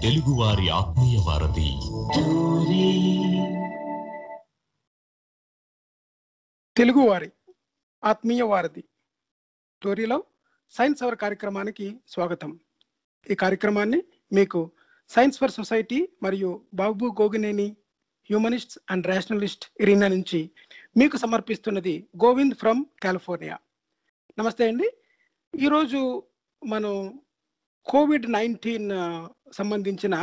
తెలుగువారి ఆత్మీయ వారధి. తెలుగువారి ఆత్మీయ వారధి స్టోరీలో సైన్స్ అవర్ కార్యక్రమానికి స్వాగతం. ఈ కార్యక్రమాన్ని మీకు సైన్స్ ఫర్ సొసైటీ మరియు Babu Gogineni humanists and rationalist ఇరీనా నుంచి మీకు సమర్పిస్తున్నది గోవింద్ ఫ్రమ్ కాలిఫోర్నియా. నమస్తే అండి. ఈరోజు మనం కోవిడ్-19 సంబంధించిన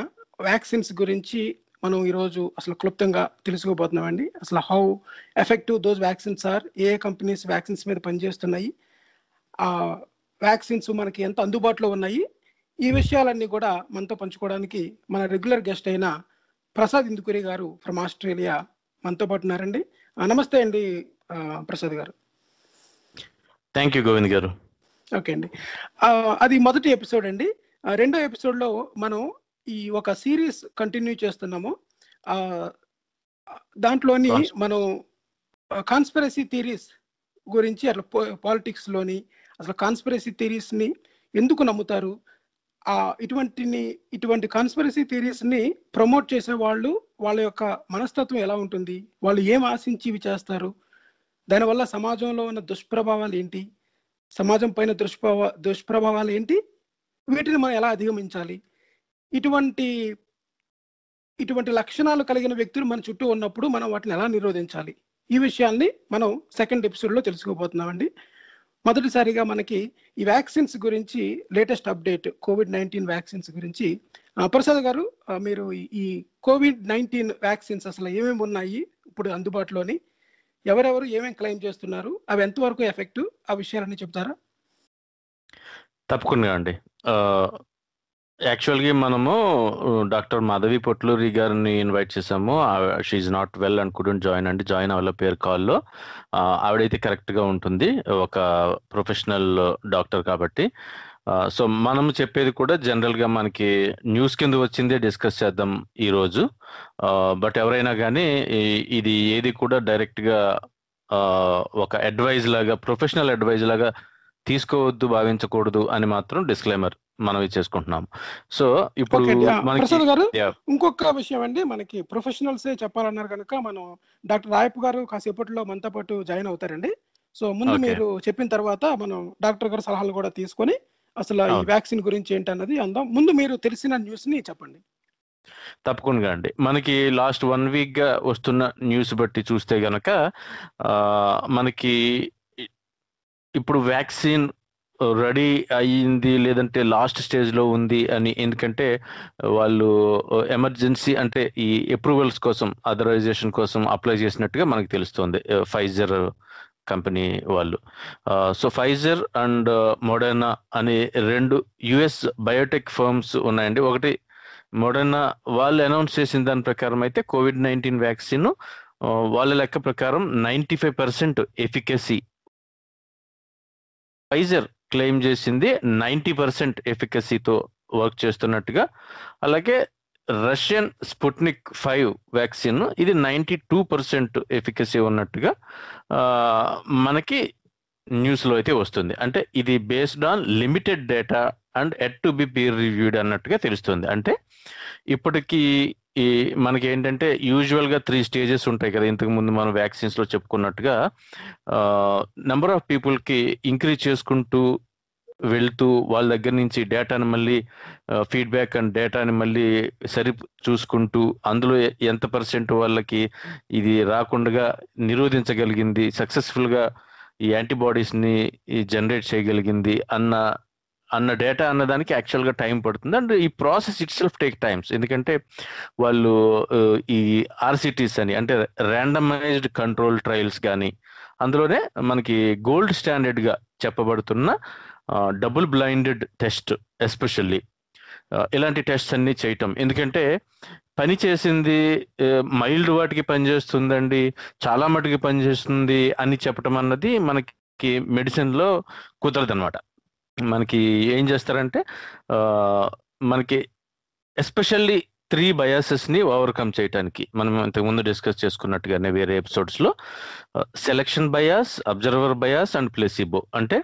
వ్యాక్సిన్స్ గురించి మనం ఈరోజు అసలు క్లుప్తంగా తెలుసుకోబోతున్నామండి. అసలు how effective those vaccines are, ఏ కంపెనీస్ వ్యాక్సిన్స్ మీద పనిచేస్తున్నాయి, ఆ వ్యాక్సిన్స్ మనకి ఎంత అందుబాటులో ఉన్నాయి, ఈ విషయాలన్నీ కూడా మనతో పంచుకోవడానికి మన రెగ్యులర్ గెస్ట్ అయిన ప్రసాద్ ఇందుకూరి గారు ఫ్రమ్ ఆస్ట్రేలియా మనతో పాటు ఉన్నారండి. నమస్తే అండి ప్రసాద్ గారు. థ్యాంక్ యూ గోవింద్ గారు. ఓకే అండి, అది మొదటి ఎపిసోడ్ అండి. రెండో ఎపిసోడ్లో మనం ఈ ఒక సిరీస్ కంటిన్యూ చేస్తున్నాము. దాంట్లోని మనం కాన్స్పిరసీ థియరీస్ గురించి, అట్లా పాలిటిక్స్లోని అసలు కాన్స్పిరసీ థియరీస్ని ఎందుకు నమ్ముతారు, ఇటువంటి కాన్స్పిరసీ థియరీస్ని ప్రమోట్ చేసే వాళ్ళు, వాళ్ళ యొక్క మనస్తత్వం ఎలా ఉంటుంది, వాళ్ళు ఏం ఆశించి ఇవి చేస్తారు, దానివల్ల సమాజంలో ఉన్న దుష్ప్రభావాలు ఏంటి, సమాజం పైన దుష్ప్రభావాలు ఏంటి, వీటిని మనం ఎలా అధిగమించాలి, ఇటువంటి లక్షణాలు కలిగిన వ్యక్తులు మన చుట్టూ ఉన్నప్పుడు మనం వాటిని ఎలా నిరోధించాలి, ఈ విషయాల్ని మనం సెకండ్ ఎపిసోడ్లో తెలుసుకోబోతున్నామండి. మొదటిసారిగా మనకి ఈ వ్యాక్సిన్స్ గురించి లేటెస్ట్ అప్డేట్, కోవిడ్-19 వ్యాక్సిన్స్ గురించి ప్రసాద్ గారు, మీరు ఈ కోవిడ్-19 వ్యాక్సిన్స్ అసలు ఏమేమి ఉన్నాయి ఇప్పుడు అందుబాటులోని, ఎవరెవరు ఏమేమి క్లెయిమ్ చేస్తున్నారు, అవి ఎంతవరకు ఎఫెక్టివ్, ఆ విషయాలన్నీ చెప్తారా? తప్పకుండా అండి. యాక్చువల్గా మనము డాక్టర్ మాధవి పొట్లూరి గారిని ఇన్వైట్ చేసాము. She's not well and couldn't join అవ్వలే పేరు కాల్లో. ఆవిడైతే కరెక్ట్గా ఉంటుంది, ఒక ప్రొఫెషనల్ డాక్టర్ కాబట్టి. సో మనం చెప్పేది కూడా జనరల్గా మనకి న్యూస్ కింద వచ్చిందే డిస్కస్ చేద్దాం ఈరోజు. బట్ ఎవరైనా కానీ ఇది ఏది కూడా డైరెక్ట్గా ఒక అడ్వైజ్ లాగా, ప్రొఫెషనల్ అడ్వైజ్ లాగా తీసుకోవద్దు, భావించకూడదు అని మాత్రం డిస్క్లైమర్ మనం ఇచ్చేసుకుంటున్నాం. సో ఇప్పుడు ప్రసాద్ గారు, ఇంకొక విషయం అండి, మనకి ప్రొఫెషనల్సే చెప్పాలన్నారు కనుక మనం డాక్టర్ రాయప్ గారు కాసేపట్లో మనతో పాటు జాయిన్ అవుతారండి. సో ముందు మీరు చెప్పిన తర్వాత మనం డాక్టర్ గారు సలహాలు కూడా తీసుకొని అసలు ఈ వ్యాక్సిన్ గురించి ఏంటన్నది అందాం. ముందు మీరు తెలిసిన న్యూస్ ని చెప్పండి. తప్పకుండా అండి. మనకి లాస్ట్ 1 వీక్ గా వస్తున్న న్యూస్ బట్టి చూస్తే గనక మనకి ఇప్పుడు వ్యాక్సిన్ రెడీ అయ్యింది, లేదంటే లాస్ట్ స్టేజ్లో ఉంది అని, ఎందుకంటే వాళ్ళు ఎమర్జెన్సీ అంటే ఈ అప్రూవల్స్ కోసం, అథరైజేషన్ కోసం అప్లై చేసినట్టుగా మనకు తెలుస్తుంది ఫైజర్ కంపెనీ వాళ్ళు. సో ఫైజర్ అండ్ మోడర్నా అనే 2 యుఎస్ బయోటెక్ ఫర్మ్స్ ఉన్నాయండి. ఒకటి మోడర్నా వాళ్ళు అనౌన్స్ చేసిన దాని ప్రకారం అయితే కోవిడ్-19 వ్యాక్సిన్ వాళ్ళ లెక్క ప్రకారం 95% ఎఫికసీ, ఫైజర్ క్లెయిమ్ చేసింది 90% ఎఫికసీతో వర్క్ చేస్తున్నట్టుగా. అలాగే రష్యన్ స్పుట్నిక్ 5 వ్యాక్సిన్ ఇది 92% ఎఫికసీ ఉన్నట్టుగా మనకి న్యూస్లో అయితే వస్తుంది. అంటే ఇది based on limited data and at to be peer reviewed అన్నట్టుగా తెలుస్తుంది. అంటే ఇప్పటికీ మనకి ఏంటంటే యూజువల్గా 3 స్టేజెస్ ఉంటాయి కదా, ఇంతకు ముందు మనం వ్యాక్సిన్స్లో చెప్పుకున్నట్టుగా. నెంబర్ ఆఫ్ పీపుల్కి ఇంక్రీజ్ చేసుకుంటూ వెళ్తూ వాళ్ళ దగ్గర నుంచి డేటాని మళ్ళీ ఫీడ్బ్యాక్ అండ్ డేటాని మళ్ళీ సరి చూసుకుంటూ అందులో ఎంత % వాళ్ళకి ఇది రాకుండా నిరోధించగలిగింది, సక్సెస్ఫుల్గా ఈ యాంటీబాడీస్ని జనరేట్ చేయగలిగింది అన్న డేటా అన్నదానికి యాక్చువల్గా టైం పడుతుంది. అండ్ ఈ process it self take times. ఎందుకంటే వాళ్ళు ఈ ఆర్సిటీస్ అని, అంటే ర్యాండమైజ్డ్ కంట్రోల్ ట్రయల్స్ కానీ, అందులోనే మనకి గోల్డ్ స్టాండర్డ్గా చెప్పబడుతున్న డబుల్ బ్లైండెడ్ టెస్ట్, ఎస్పెషల్లీ ఇలాంటి టెస్ట్ అన్ని చేయటం. ఎందుకంటే పని చేసింది మైల్డ్ వాటికి పనిచేస్తుందండి, చాలా మటుకి పనిచేస్తుంది అని చెప్పటం అన్నది మనకి మెడిసిన్లో కుదరదు అనమాట. మనకి ఏం చేస్తారంటే మనకి ఎస్పెషల్లీ 3 బయాసెస్ని ఓవర్కమ్ చేయడానికి మనం ఇంతకుముందు డిస్కస్ చేసుకున్నట్టుగానే వేరే ఎపిసోడ్స్లో, selection bias, observer bias and placebo. అంటే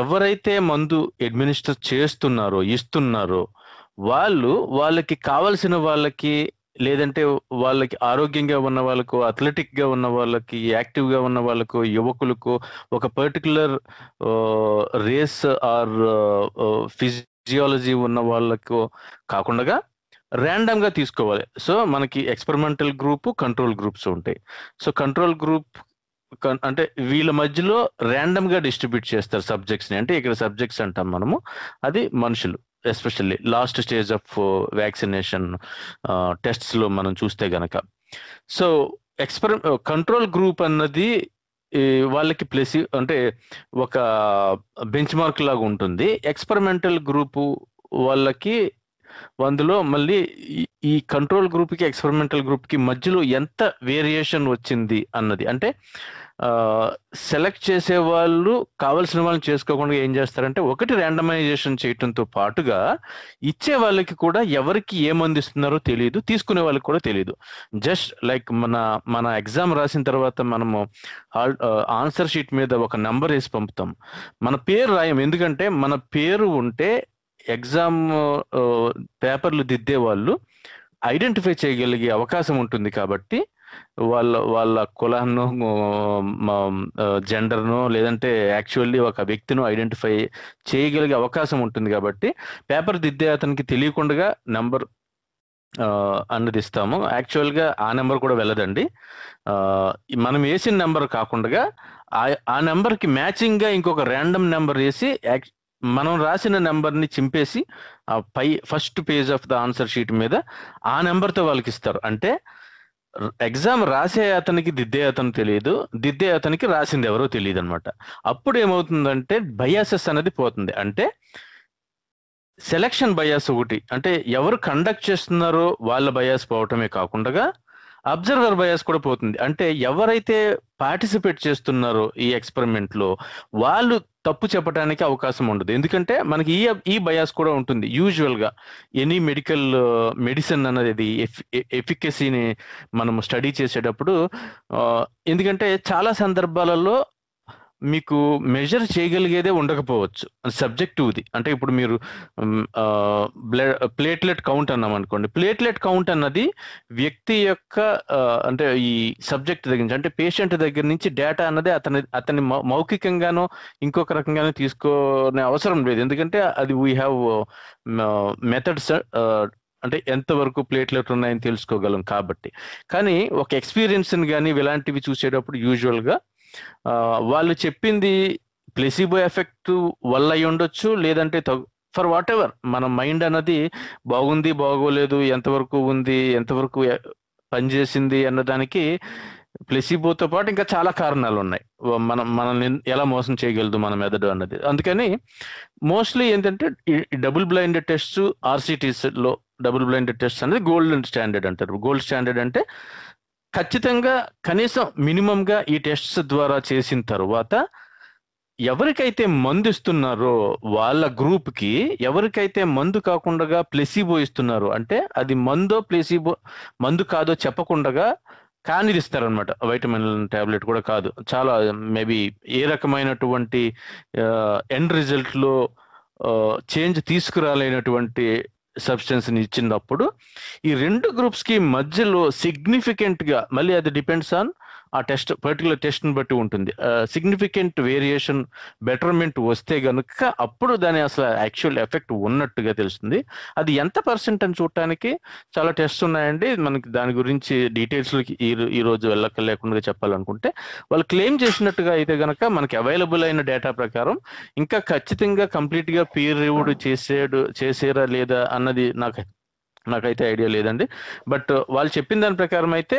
ఎవరైతే మందు అడ్మినిస్టర్ చేస్తున్నారో, ఇస్తున్నారో వాళ్ళకి కావలసిన వాళ్ళకి, లేదంటే వాళ్ళకి ఆరోగ్యంగా ఉన్న వాళ్ళకు, అథ్లెటిక్ గా ఉన్న వాళ్ళకి, యాక్టివ్ గా ఉన్న వాళ్ళకు, యువకులకు ఒక పర్టికులర్ రేస్ ఆర్ ఫిజియాలజీ ఉన్న వాళ్ళకు కాకుండా ర్యాండమ్ గా తీసుకోవాలి. సో మనకి ఎక్స్పెరిమెంటల్ గ్రూప్, కంట్రోల్ గ్రూప్స్ ఉంటాయి. సో కంట్రోల్ గ్రూప్ అంటే వీళ్ళ మధ్యలో ర్యాండమ్ గా డిస్ట్రిబ్యూట్ చేస్తారు సబ్జెక్ట్స్ ని. అంటే ఇక్కడ సబ్జెక్ట్స్ అంటాం మనము, అది మనుషులు. Especially last stage of vaccination tests లో మనం చూస్తే గనక. సో కంట్రోల్ గ్రూప్ అన్నది వాళ్ళకి ప్లస్ అంటే ఒక బెంచ్ మార్క్ లాగా ఉంటుంది. ఎక్స్పెరిమెంటల్ గ్రూప్ వాళ్ళకి అందులో మళ్ళీ ఈ కంట్రోల్ గ్రూప్ కి, ఎక్స్పెరిమెంటల్ గ్రూప్ కి మధ్యలో ఎంత వేరియేషన్ వచ్చింది అన్నది, అంటే సెలెక్ట్ చేసే వాళ్ళు కావాల్సిన వాళ్ళని చేసుకోకుండా ఏం చేస్తారంటే, ఒకటి ర్యాండమైజేషన్ చేయటంతో పాటుగా ఇచ్చే వాళ్ళకి కూడా ఎవరికి ఏమందిస్తున్నారో తెలియదు, తీసుకునే వాళ్ళకి కూడా తెలియదు. జస్ట్ లైక్ మన ఎగ్జామ్ రాసిన తర్వాత మనము ఆన్సర్ షీట్ మీద ఒక నంబర్ వేసి పంపుతాం, మన పేరు రాయం. ఎందుకంటే మన పేరు ఉంటే ఎగ్జామ్ పేపర్లు దిద్దే వాళ్ళు ఐడెంటిఫై చేయగలిగే అవకాశం ఉంటుంది. కాబట్టి వాళ్ళ కులాన్నో, జెండర్నో, లేదంటే యాక్చువల్లీ ఒక వ్యక్తిను ఐడెంటిఫై చేయగలిగే అవకాశం ఉంటుంది. కాబట్టి పేపర్ దిద్దే అతనికి తెలియకుండా నెంబర్ అన్నది ఇస్తాము. యాక్చువల్గా ఆ నెంబర్ కూడా వెళ్ళదండి. మనం వేసిన నెంబర్ కాకుండా ఆ నెంబర్కి మ్యాచింగ్ గా ఇంకొక ర్యాండమ్ నెంబర్ వేసి మనం రాసిన నెంబర్ని చింపేసి first page of the answer sheet మీద ఆ నెంబర్తో వాళ్ళకి ఇస్తారు. అంటే ఎగ్జామ్ రాసే అతనికి దిద్దే అతను తెలియదు, దిద్దే అతనికి రాసింది ఎవరో తెలియదు అనమాట. అప్పుడు ఏమవుతుందంటే బయాసెస్ అనేది పోతుంది. అంటే సెలక్షన్ బయాస్ ఒకటి, అంటే ఎవరు కండక్ట్ చేస్తున్నారో వాళ్ళ బయాస్ పోవటమే కాకుండా అబ్జర్వర్ బయాస్ కూడా పోతుంది. అంటే ఎవరైతే పార్టిసిపేట్ చేస్తున్నారో ఈ ఎక్స్పెరిమెంట్ లో వాళ్ళు తప్పు చెప్పడానికి అవకాశం ఉండదు. ఎందుకంటే మనకి ఈ బయాస్ కూడా ఉంటుంది. యూజువల్ గా ఎనీ మెడిసిన్ అనేది ఎఫికసీని మనం స్టడీ చేసేటప్పుడు, ఎందుకంటే చాలా సందర్భాలలో మీకు మెజర్ చేయగలిగేదే ఉండకపోవచ్చు, సబ్జెక్టివ్ది. అంటే ఇప్పుడు మీరు ప్లేట్లెట్ కౌంట్ అన్నాం అనుకోండి, ప్లేట్లెట్ కౌంట్ అన్నది వ్యక్తి యొక్క అంటే ఈ సబ్జెక్ట్ దగ్గర నుంచి, అంటే పేషెంట్ దగ్గర నుంచి డేటా అన్నది అతని మౌఖికంగానో ఇంకొక రకంగానో తీసుకునే అవసరం లేదు. ఎందుకంటే అది వీ హ్యావ్ మెథడ్స్, అంటే ఎంతవరకు ప్లేట్లెట్ ఉన్నాయని తెలుసుకోగలం కాబట్టి. కానీ ఒక ఎక్స్పీరియన్స్ని కానీ ఇలాంటివి చూసేటప్పుడు యూజువల్గా వాళ్ళు చెప్పింది ప్లెసిబో ఎఫెక్ట్ వల్ల అయి ఉండొచ్చు, లేదంటే ఫర్ వాట్ ఎవర్ మన మైండ్ అన్నది బాగుంది బాగోలేదు, ఎంతవరకు ఉంది, ఎంతవరకు పనిచేసింది అన్నదానికి ప్లెసిబోతో పాటు ఇంకా చాలా కారణాలు ఉన్నాయి. మనల్ని ఎలా మోసం చేయగలదు మన మెదడు అన్నది. అందుకని మోస్ట్లీ ఏంటంటే డబుల్ బ్లైండెడ్ టెస్ట్, ఆర్సిటీస్ లో డబుల్ బ్లైండెడ్ టెస్ట్ అనేది గోల్డెన్ స్టాండర్డ్ అంటారు. గోల్డ్ స్టాండర్డ్ అంటే ఖచ్చితంగా కనీసం మినిమంగా ఈ టెస్ట్స్ ద్వారా చేసిన తర్వాత ఎవరికైతే మందు ఇస్తున్నారో వాళ్ళ గ్రూప్కి, ఎవరికైతే మందు కాకుండా ప్లెసిబో ఇస్తున్నారో, అంటే అది మందో ప్లెసిబో మందు కాదో చెప్పకుండా కానిది ఇస్తారనమాట. వైటమిన్ టాబ్లెట్ కూడా కాదు, చాలా మేబీ ఏ రకమైనటువంటి ఎండ్ రిజల్ట్ లో చేంజ్ తీసుకురాలేనటువంటి సబ్స్టెన్స్ ని ఇచ్చినప్పుడు ఈ రెండు గ్రూప్స్ కి మధ్యలో సిగ్నిఫికెంట్ గా, మళ్ళీ అది డిపెండ్స్ ఆన్ ఆ టెస్ట్, పర్టికులర్ టెస్ట్ ని బట్టి ఉంటుంది, సిగ్నిఫికెంట్ వేరియేషన్, బెటర్మెంట్ వస్తే గనుక అప్పుడు దాని అసలు యాక్చువల్ ఎఫెక్ట్ ఉన్నట్టుగా తెలుస్తుంది. అది ఎంత పర్సెంట్ అని చూడటానికి చాలా టెస్ట్ ఉన్నాయండి. మనకి దాని గురించి డీటెయిల్స్ ఈ రోజు వెళ్ళలేకుండా చెప్పాలనుకుంటే, వాళ్ళు క్లెయిమ్ చేసినట్టుగా అయితే గనక మనకి అవైలబుల్ అయిన డేటా ప్రకారం ఇంకా ఖచ్చితంగా కంప్లీట్ గా పీర్ రివ్యూడ్ చేసేరా లేదా అన్నది నాకైతే ఐడియా లేదండి. బట్ వాళ్ళు చెప్పిన దాని ప్రకారం అయితే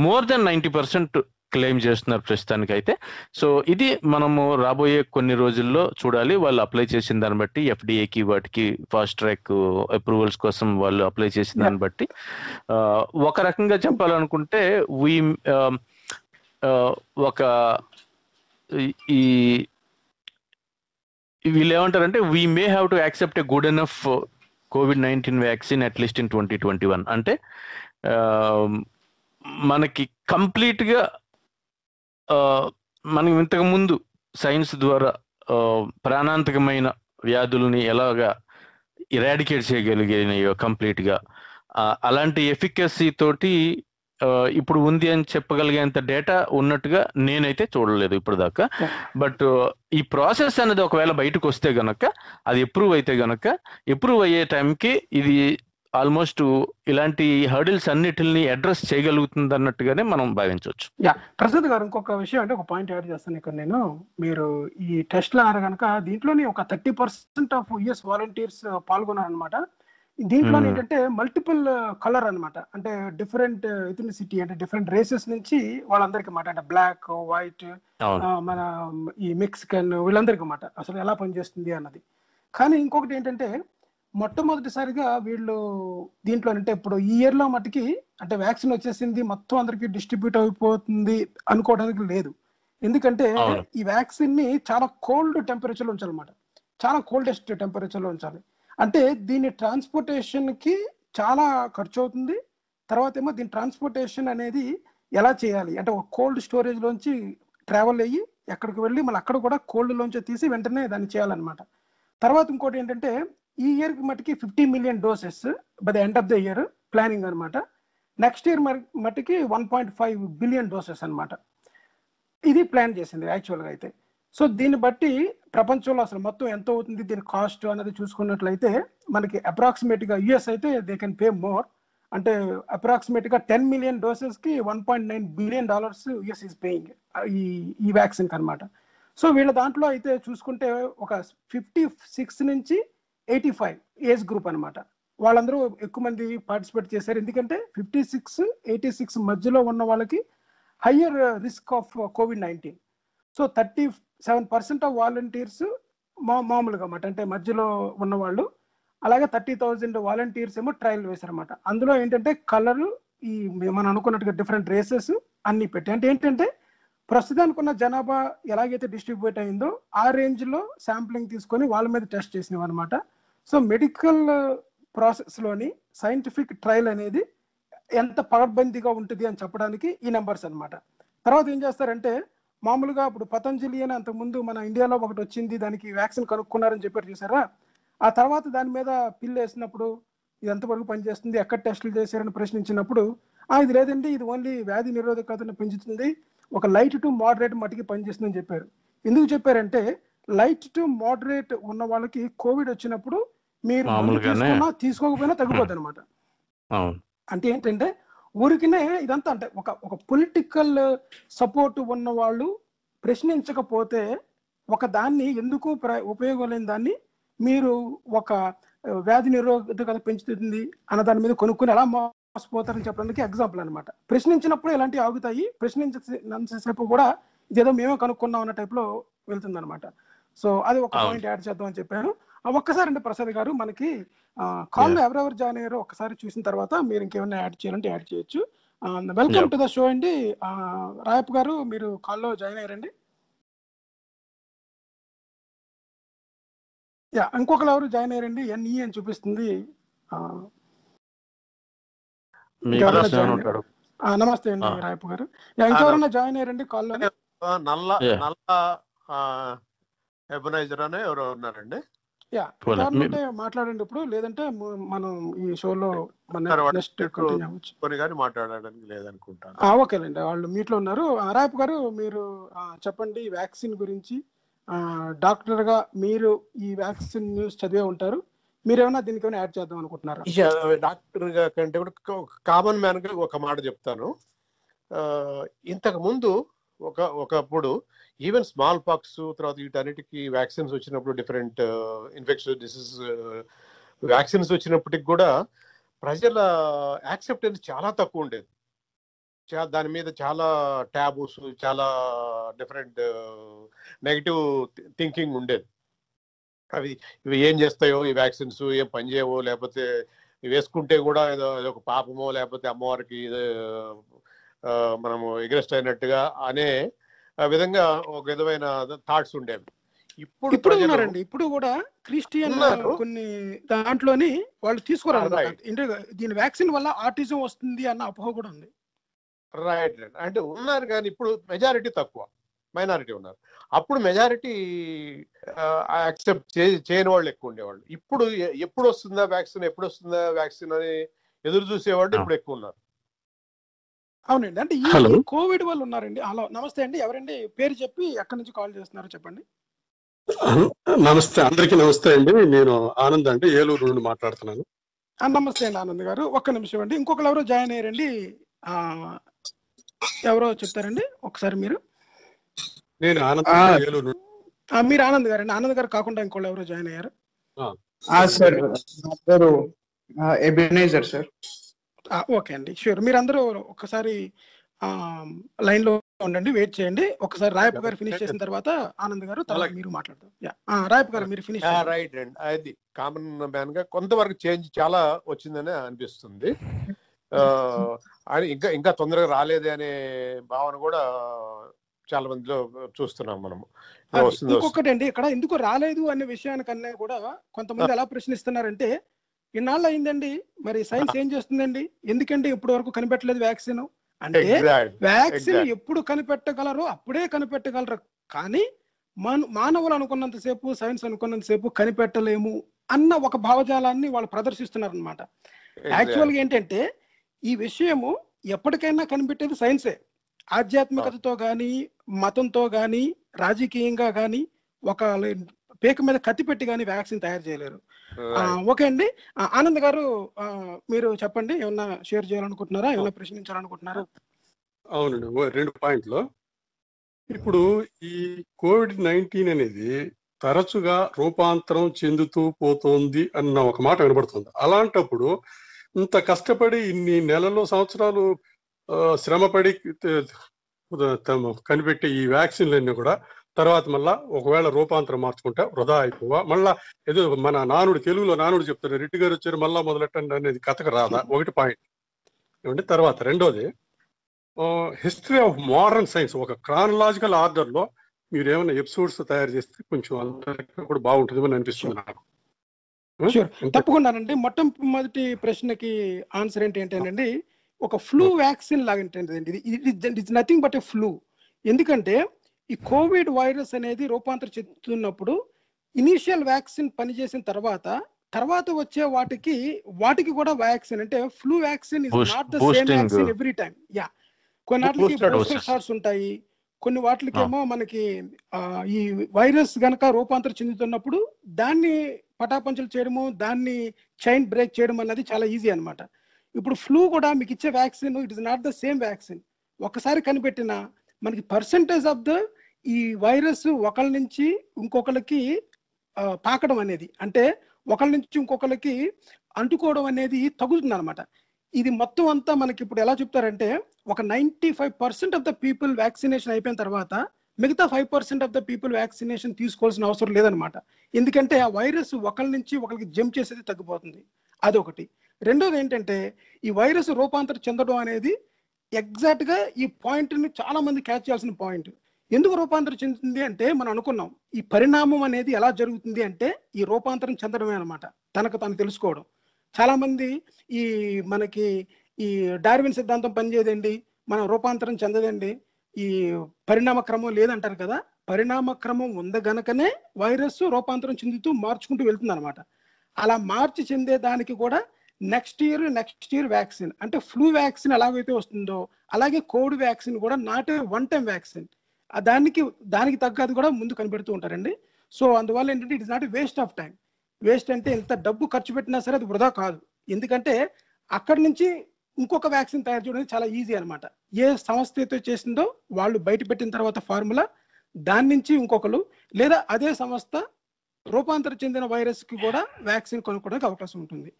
మోర్ దెన్ 90% క్లెయిమ్ చేస్తున్నారు ప్రస్తుతానికి అయితే. సో ఇది మనము రాబోయే కొన్ని రోజుల్లో చూడాలి. వాళ్ళు అప్లై చేసిన దాన్ని బట్టి, ఎఫ్డిఏకి వాటికి ఫాస్ట్ ట్రాక్ అప్రూవల్స్ కోసం వాళ్ళు అప్లై చేసిన దాన్ని బట్టి, ఒక రకంగా చెప్పాలనుకుంటే వీళ్ళు ఏమంటారంటే we may have to accept a good enough COVID-19 vaccine at least in 2021. అంటే మనకి కంప్లీట్గా మనం ఇంతకు ముందు సైన్స్ ద్వారా ప్రాణాంతకమైన వ్యాధుల్ని ఎలాగా ఇరాడికేట్ చేయగలిగినాయో కంప్లీట్ గా, అలాంటి ఎఫికసీ తోటి ఇప్పుడు ఉంది అని చెప్పగలిగేంత డేటా ఉన్నట్టుగా నేనైతే చూడలేదు ఇప్పుడు దాకా. బట్ ఈ ప్రాసెస్ అనేది ఒకవేళ బయటకు వస్తే గనక, అది అప్రూవ్ అయితే గనక, అప్రూవ్ అయ్యే టైంకి ఇది ఆల్మోస్ట్ ఇలాంటి హర్డిల్స్ అన్నిటిని అడ్రస్ చేయగలుగుతుంది అన్నట్టుగానే మనం భావించవచ్చు. ప్రసాద్ గారు, ఇంకొక విషయం అంటే ఒక పాయింట్ యాడ్ చేస్తాను ఇక్కడ నేను. మీరు ఈ టెస్ట్ లో కనుక దీంట్లోని ఒక 30% ఆఫ్ యుఎస్ వాలంటీర్స్ పాల్గొన్నారనమాట. దీంట్లో ఏంటంటే మల్టిపుల్ కలర్ అనమాట, అంటే డిఫరెంట్ ఎథనిసిటీ, అంటే డిఫరెంట్ రేసెస్ నుంచి వాళ్ళందరికీ అన్నమాట, అంటే బ్లాక్, వైట్, మన ఈ మెక్సికన్, వీళ్ళందరికీ అన్నమాట అసలు ఎలా పనిచేస్తుంది అన్నది. కానీ ఇంకొకటి ఏంటంటే మొట్టమొదటిసారిగా వీళ్ళు దీంట్లో అంటే ఇప్పుడు ఈ ఇయర్ లో మటుకి అంటే వ్యాక్సిన్ వచ్చేసింది మొత్తం అందరికి డిస్ట్రిబ్యూట్ అయిపోతుంది అనుకోవడానికి లేదు. ఎందుకంటే ఈ వ్యాక్సిన్ ని చాలా కోల్డ్ టెంపరేచర్ లో ఉంచాలన్నమాట, చాలా కోల్డెస్ట్ టెంపరేచర్ లో ఉంచాలి. అంటే దీని ట్రాన్స్పోర్టేషన్ కి చాలా ఖర్చు అవుతుంది. తర్వాత ఏమో దీని ట్రాన్స్పోర్టేషన్ అనేది ఎలా చేయాలి అంటే ఒక కోల్డ్ స్టోరేజ్ లోంచి ట్రావెల్ అయ్యి ఎక్కడికి వెళ్ళి మళ్ళీ అక్కడ కూడా కోల్డ్ లోంచి తీసి వెంటనే దాన్ని చేయాలన్నమాట. తర్వాత ఇంకోటి ఏంటంటే ఈ ఇయర్ కి మటుకి 50 million doses by the end of the year planning అనమాట. నెక్స్ట్ ఇయర్ మటుకి 1.5 బిలియన్ డోసెస్ అనమాట. ఇది ప్లాన్ చేసింది యాక్చువల్గా అయితే. సో దీన్ని బట్టి ప్రపంచంలో అసలు మొత్తం ఎంత అవుతుంది దీని కాస్ట్ అనేది చూసుకున్నట్లయితే మనకి అప్రాక్సిమేట్ గా యుఎస్ అయితే దే కెన్ పే మోర్, అంటే అప్రాక్సిమేట్ గా 10 మిలియన్ డోసెస్ కి $1.9 బిలియన్ యుఎస్ ఈస్ పేయింగ్ ఈ వ్యాక్సిన్ కి అనమాట. సో వీళ్ళ దాంట్లో అయితే చూసుకుంటే ఒక 56 నుంచి 85 ఏజ్ గ్రూప్ అనమాట, వాళ్ళందరూ ఎక్కువ మంది పార్టిసిపేట్ చేశారు. ఎందుకంటే 56-86 మధ్యలో ఉన్న వాళ్ళకి higher risk of COVID-19. So 37% of volunteers మామూలుగా అన్నమాట, అంటే మధ్యలో ఉన్నవాళ్ళు. అలాగే 30,000 వాలంటీర్స్ ఏమో ట్రయల్ వేశారన్నమాట. అందులో ఏంటంటే కలర్, ఈ మనం అనుకున్నట్టుగా డిఫరెంట్ రేసెస్ అన్ని పెట్టి, అంటే ఏంటంటే ప్రస్తుతానికి ఉన్న జనాభా ఎలాగైతే డిస్ట్రిబ్యూట్ అయిందో ఆ రేంజ్ లో శాంప్లింగ్ తీసుకొని వాళ్ళ మీద టెస్ట్ చేసినవి అనమాట. సో మెడికల్ ప్రాసెస్ లోని సైంటిఫిక్ ట్రయల్ అనేది ఎంత పకడ్బందీగా ఉంటుంది అని చెప్పడానికి ఈ నెంబర్స్ అనమాట. తర్వాత ఏం చేస్తారంటే మామూలుగా ఇప్పుడు పతంజలి అని అంతకుముందు మన ఇండియాలో ఒకటి వచ్చింది, దానికి వ్యాక్సిన్ కనుక్కున్నారని చెప్పారు చూసారా. ఆ తర్వాత దాని మీద పిల్లు వేసినప్పుడు ఇది ఎంతవరకు పనిచేస్తుంది, ఎక్కడ టెస్టులు చేశారని ప్రశ్నించినప్పుడు ఇది లేదండి, ఇది ఓన్లీ వ్యాధి నిరోధకతను పెంచుతుంది, ఒక లైట్ టు మోడరేట్ మట్టికి పనిచేస్తుందని చెప్పారు. ఎందుకు చెప్పారంటే లైట్ టు మోడరేట్ ఉన్న వాళ్ళకి కోవిడ్ వచ్చినప్పుడు మీరు తీసుకున్నా తీసుకోకపోయినా తగ్గిపోద్ది అనమాట. అంటే ఏంటంటే ఊరికినే ఇదంతా అంటే ఒక పొలిటికల్ సపోర్ట్ ఉన్న వాళ్ళు ప్రశ్నించకపోతే ఒక దాన్ని ఎందుకు ఉపయోగం లేని దాన్ని మీరు ఒక వ్యాధి నిరోధకత పెంచుతుంది అన్న దాని మీద కొనుక్కుని ఎలా మోసపోతారని చెప్పడానికి ఎగ్జాంపుల్ అనమాట. ప్రశ్నించినప్పుడు ఎలాంటివి ఆగుతాయి, ప్రశ్నించేసేపు కూడా ఇదేదో మేమే కనుక్కున్నాం అన్న టైప్ లో వెళ్తుంది అనమాట. సో అది ఒక పాయింట్ యాడ్ చేద్దాం అని చెప్పాను. ఒక్కసారి అంటే ప్రసాద్ గారు మనకి కాల్లో ఎవరెవరు జాయిన్ అయ్యారో ఒకసారి చూసిన తర్వాత మీరు ఇంకేమైనా యాడ్ చేయాలంటే యాడ్ చేయొచ్చు. వెల్కమ్ టు ద షో అండి. రాయప్ గారు మీరు కాల్లో జాయిన్ అయ్యారండి. ఇంకొకరు ఎవరు జాయిన్ అయ్యారండి, ఎన్ఈ అని చూపిస్తుంది. నమస్తే అండి రాయప్ గారు. ఇంకెవరైనా జాయిన్ అయ్యారండి కాల్లో? ఎవరో ఉన్నారండి. మాట్లాడండి ఇప్పుడు, లేదంటే మనం ఈ షోలో మాట్లాడడానికి లేదనుకుంటాను. ఓకేనండి, వాళ్ళు మీట్లో ఉన్నారు. రాయప్ గారు మీరు చెప్పండి వ్యాక్సిన్ గురించి. డాక్టర్ గా మీరు ఈ వ్యాక్సిన్ న్యూస్ చదివే ఉంటారు, మీరేమైనా దీనికి ఏమైనా యాడ్ చేద్దాం అనుకుంటున్నారా? డాక్టర్ గా కంటే కూడా కామన్ మ్యాన్ గా ఒక మాట చెప్తాను. ఇంతకు ముందు ఒకప్పుడు ఈవెన్ స్మాల్ పాక్స్ తర్వాత వీటన్నిటికి వ్యాక్సిన్స్ వచ్చినప్పుడు, డిఫరెంట్ ఇన్ఫెక్షన్ డిసీజ్ వ్యాక్సిన్స్ వచ్చినప్పటికి కూడా ప్రజల యాక్సెప్టెన్స్ చాలా తక్కువ ఉండేది. దాని మీద చాలా ట్యాబూస్, చాలా డిఫరెంట్ నెగిటివ్ థింకింగ్ ఉండేది. ఇవి ఏం చేస్తాయో ఈ వ్యాక్సిన్స్, ఏం పనిచేయవో, లేకపోతే వేసుకుంటే కూడా ఏదో ఒక పాపమో లేకపోతే అమ్మవారికి మనము ఎగ్రెస్ట్ అయినట్టుగా అనే విధంగా ఒక విధమైన థాట్స్ ఉండేవి. ఇప్పుడు ఉన్నారండి, ఇప్పుడు కూడా క్రిస్టియన్ కొన్ని దాంట్లోని వాళ్ళు తీసుకోరాలి, దీని వ్యాక్సిన్ వల్ల ఆటిజం వస్తుంది అన్న అపోహ కూడా ఉంది. రైట్, అంటే ఉన్నారు కానీ ఇప్పుడు మెజారిటీ తక్కువ. మైనారిటీ ఉన్నారు. అప్పుడు మెజారిటీ యాక్సెప్ట్ చేయని వాళ్ళు ఎక్కువ ఉండేవాళ్ళు. ఇప్పుడు ఎప్పుడు వస్తుందా వ్యాక్సిన్ అని ఎదురు చూసేవాళ్ళు ఇప్పుడు ఎక్కువ ఉన్నారు. అవునండి. అంటే ఈ హలో. కోవిడ్ వాళ్ళు ఉన్నారండి. హలో, నమస్తే అండి. ఎవరండి? పేరు చెప్పి ఎక్కడి నుంచి కాల్ చేస్తున్నారో చెప్పండి. నమస్తే, అందరికీ నమస్తే అండి. నేను ఆనంద్ అండి, ఏలూరు నుండి మాట్లాడుతున్నాను. నమస్తే అండి ఆనంద్ గారు. ఒక్క నిమిషం అండి. ఇంకొకరు ఎవరో జాయిన్ అయ్యారండి. ఎవరో చెప్తారండి ఒకసారి మీరు. నేను ఆనంద్, ఏలూరు నుండి. మీరు ఆనంద్ గారు అండి. ఆనంద్ గారు కాకుండా ఇంకోళ్ళు ఎవరో జాయిన్ అయ్యారు. సార్ నా పేరు ఎబినేజర్ సార్. ఓకే అండి, షూర్. మీరందరూ ఒకసారి లైన్ లో ఉండండి, వెయిట్ చేయండి. ఒకసారి రాయప్ప గారు ఫినిష్ చేసిన తర్వాత ఆనంద్ గారు, తర్వాత మీరు మాట్లాడతారు. రాయప్ప గారు మీరు ఫినిష్. రైట్ అండి. అది కామన్ మ్యాన్ గా కొంతవరకు చేంజ్ చాలా వచ్చిందని అనిపిస్తుంది. ఇంకా తొందరగా రాలేదే అనే భావన కూడా చాలా మందిలో చూస్తున్నాం మనము. ఇంకొకటి అండి, ఇక్కడ ఎందుకు రాలేదు అనే విషయానికన్నా కూడా కొంతమంది ఎలా ప్రశ్నిస్తున్నారంటే, ఇన్నాళ్ళు అయిందండి, మరి సైన్స్ ఏం చేస్తుందండి, ఎందుకంటే ఇప్పటి వరకు కనిపెట్టలేదు వ్యాక్సిన్ అంటే. వ్యాక్సిన్ ఎప్పుడు కనిపెట్టగలరో అప్పుడే కనిపెట్టగలరు, కానీ మానవులు అనుకున్నంతసేపు, సైన్స్ అనుకున్నంతసేపు కనిపెట్టలేము అన్న ఒక భావజాలాన్ని వాళ్ళు ప్రదర్శిస్తున్నారు అనమాట. యాక్చువల్గా ఏంటంటే ఈ విషయము ఎప్పటికైనా కనిపెట్టేది సైన్సే. ఆధ్యాత్మికతతో కానీ, మతంతో కానీ, రాజకీయంగా కానీ, ఒక పేక మీద కత్తి పెట్టి కానీ వ్యాక్సిన్ తయారు చేయలేరు. ఓకే అండి. ఆనంద్ గారు మీరు చెప్పండి, ఏమన్నా షేర్ చేయాలనుకుంటున్నారా, ఏమన్నా ప్రశ్నించాలనుకుంటున్నారా? అవునండి, 2 పాయింట్లు. ఇప్పుడు ఈ COVID-19 అనేది తరచుగా రూపాంతరం చెందుతూ పోతోంది అన్న ఒక మాట వినబడుతుంది. అలాంటప్పుడు ఇంత కష్టపడి ఇన్ని నెలలు, సంవత్సరాలు శ్రమపడి కనిపెట్టే ఈ వ్యాక్సిన్లన్నీ కూడా తర్వాత మళ్ళా ఒకవేళ రూపాంతరం మార్చుకుంటే వృధా అయిపోవా? మళ్ళా ఏదో మన తెలుగులో నానుడు చెప్తారు, రెడ్డి గారు వచ్చారు మళ్ళా మొదలెట్టండి అనేది కథకు రాదా? ఒకటి పాయింట్ ఏమంటే. తర్వాత రెండోది, హిస్టరీ ఆఫ్ మోడర్న్ సైన్స్ ఒక క్రానలాజికల్ ఆర్డర్ లో మీరు ఏమైనా ఎపిసోడ్స్ తయారు చేస్తే కొంచెం అందరికీ కూడా బాగుంటుందని అనిపిస్తుంది నాకు. తప్పకుండానండి. మొట్టమొదటి ప్రశ్నకి ఆన్సర్ ఏంటంటేనండి, ఒక ఫ్లూ వ్యాక్సిన్ లాగా ఏంటంటే it's nothing but A flu. ఎందుకంటే ఈ కోవిడ్ వైరస్ అనేది రూపాంతరం చెందుతున్నప్పుడు ఇనీషియల్ వ్యాక్సిన్ పనిచేసిన తర్వాత వచ్చే వాటికి కూడా వ్యాక్సిన్ అంటే flu vaccine is not the same vaccine every time. కొన్నిటికి బూస్టర్ షాట్స్ ఉంటాయి, కొన్ని వాటికేమో మనకి ఈ వైరస్ గనక రూపాంతరం చెందుతున్నప్పుడు దాన్ని పటాపంచలు చేయడము, దాన్ని చైన్ బ్రేక్ చేయడం అన్నది చాలా ఈజీ అనమాట. ఇప్పుడు ఫ్లూ కూడా మీకు ఇచ్చే vaccine it is not the same vaccine. ఒకసారి కనిపెట్టిన మనకి పర్సెంటేజ్ ఆఫ్ ద ఈ వైరస్ ఒకళ్ళ నుంచి ఇంకొకరికి పాకడం అనేది, అంటే ఒకళ్ళ నుంచి ఇంకొకరికి అంటుకోవడం అనేది తగ్గుతుంది అనమాట. ఇది మొత్తం అంతా మనకి ఇప్పుడు ఎలా చెప్తారంటే, ఒక 95% ఆఫ్ ద పీపుల్ వ్యాక్సినేషన్ అయిపోయిన తర్వాత మిగతా 5% ఆఫ్ ద పీపుల్ వ్యాక్సినేషన్ తీసుకోవాల్సిన అవసరం లేదనమాట. ఎందుకంటే ఆ వైరస్ ఒకళ్ళ నుంచి ఒకరికి జంప్ చేసేది తగ్గిపోతుంది. అదొకటి. రెండోది ఏంటంటే, ఈ వైరస్ రూపాంతరం చెందడం అనేది ఎగ్జాక్ట్ గా ఈ పాయింట్ ని చాలా మంది క్యాచ్ చేయాల్సిన పాయింట్. ఎందుకు రూపాంతరం చెందుతుంది అంటే, మనం అనుకున్నాం ఈ పరిణామం అనేది ఎలా జరుగుతుంది అంటే ఈ రూపాంతరం చెందడమే అనమాట, తనకు తను తెలుసుకోవడం. చాలా మంది మనకి ఈ డార్విన్ సిద్ధాంతం పనిచేయదండి, మనం రూపాంతరం చెందదండి, ఈ పరిణామ క్రమం లేదంటారు కదా. పరిణామ క్రమం ఉంది గనకనే వైరస్ రూపాంతరం చెందుతూ మార్చుకుంటూ వెళ్తుంది అనమాట. అలా మార్చి చెందే దానికి కూడా నెక్స్ట్ ఇయర్ వ్యాక్సిన్ అంటే ఫ్లూ వ్యాక్సిన్ ఎలాగైతే వస్తుందో అలాగే కోవిడ్ వ్యాక్సిన్ కూడా నాట్ వన్ టైం వ్యాక్సిన్. దానికి తగ్గది కూడా ముందు కనిపెడుతూ ఉంటారండి. సో అందువల్ల ఏంటంటే it is not waste of time. Waste అంటే ఎంత డబ్బు ఖర్చు పెట్టినా సరే అది వృధా కాదు. ఎందుకంటే అక్కడి నుంచి ఇంకొక వ్యాక్సిన్ తయారు చేయడం చాలా ఈజీ అనమాట. ఏ సంస్థ అయితే చేసిందో వాళ్ళు బయట పెట్టిన తర్వాత ఫార్ములా, దాని నుంచి ఇంకొకరు లేదా అదే సంస్థ రూపాంతరం చెందిన వైరస్ కి కూడా వ్యాక్సిన్ కొనుక్కోవడానికి అవకాశం ఉంటుంది.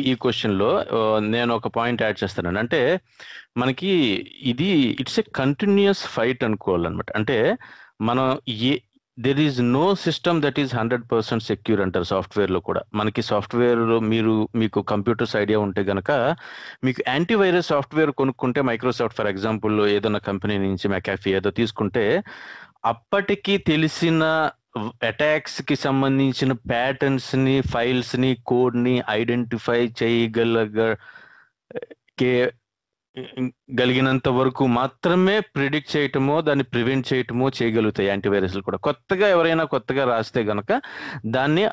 ఈ క్వశ్చన్ లో నేను ఒక పాయింట్ యాడ్ చేస్తాను. అంటే మనకి ఇట్స్ ఏ కంటిన్యూస్ ఫైట్ అనుకోవాలన్నమాట. అంటే మనం there is no system that is 100% secure అంటారు సాఫ్ట్వేర్ లో కూడా. మనకి సాఫ్ట్వేర్ మీకు కంప్యూటర్స్ ఐడియా ఉంటే గనక మీకు యాంటీవైరస్ సాఫ్ట్వేర్ కొనుక్కుంటే, మైక్రోసాఫ్ట్ ఫర్ ఎగ్జాంపుల్ ఏదైనా కంపెనీ నుంచి McAfee ఏదో తీసుకుంటే, అప్పటికి తెలిసిన అటాక్స్ కి సంబంధించిన ప్యాటర్న్స్ ని, ఫైల్స్ ని, కోడ్ ని ఐడెంటిఫై చేయగలిగే గలిగినంత వరకు మాత్రమే ప్రిడిక్ట్ చేయటమో దాన్ని ప్రివెంట్ చేయటమో చేయగలుగుతాయి యాంటీవైరస్లు కూడా. ఎవరైనా కొత్తగా రాస్తే గనక దాన్ని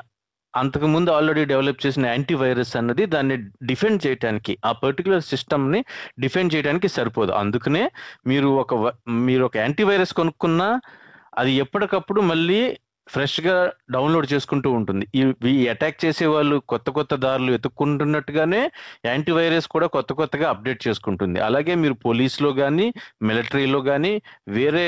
అంతకుముందు ఆల్రెడీ డెవలప్ చేసిన యాంటీవైరస్ అన్నది దాన్ని డిఫెండ్ చేయడానికి, ఆ పర్టికులర్ సిస్టమ్ని డిఫెండ్ చేయడానికి సరిపోదు. అందుకనే మీరు ఒక యాంటీవైరస్ కొనుక్కున్నా అది ఎప్పటికప్పుడు మళ్ళీ ఫ్రెష్గా డౌన్లోడ్ చేసుకుంటూ ఉంటుంది. ఈ అటాక్ చేసే వాళ్ళు కొత్త దారులు వెతుక్కుంటున్నట్టుగానే యాంటీవైరస్ కూడా కొత్తగా అప్డేట్ చేసుకుంటుంది. అలాగే మీరు పోలీస్లో కానీ, మిలిటరీలో కానీ, వేరే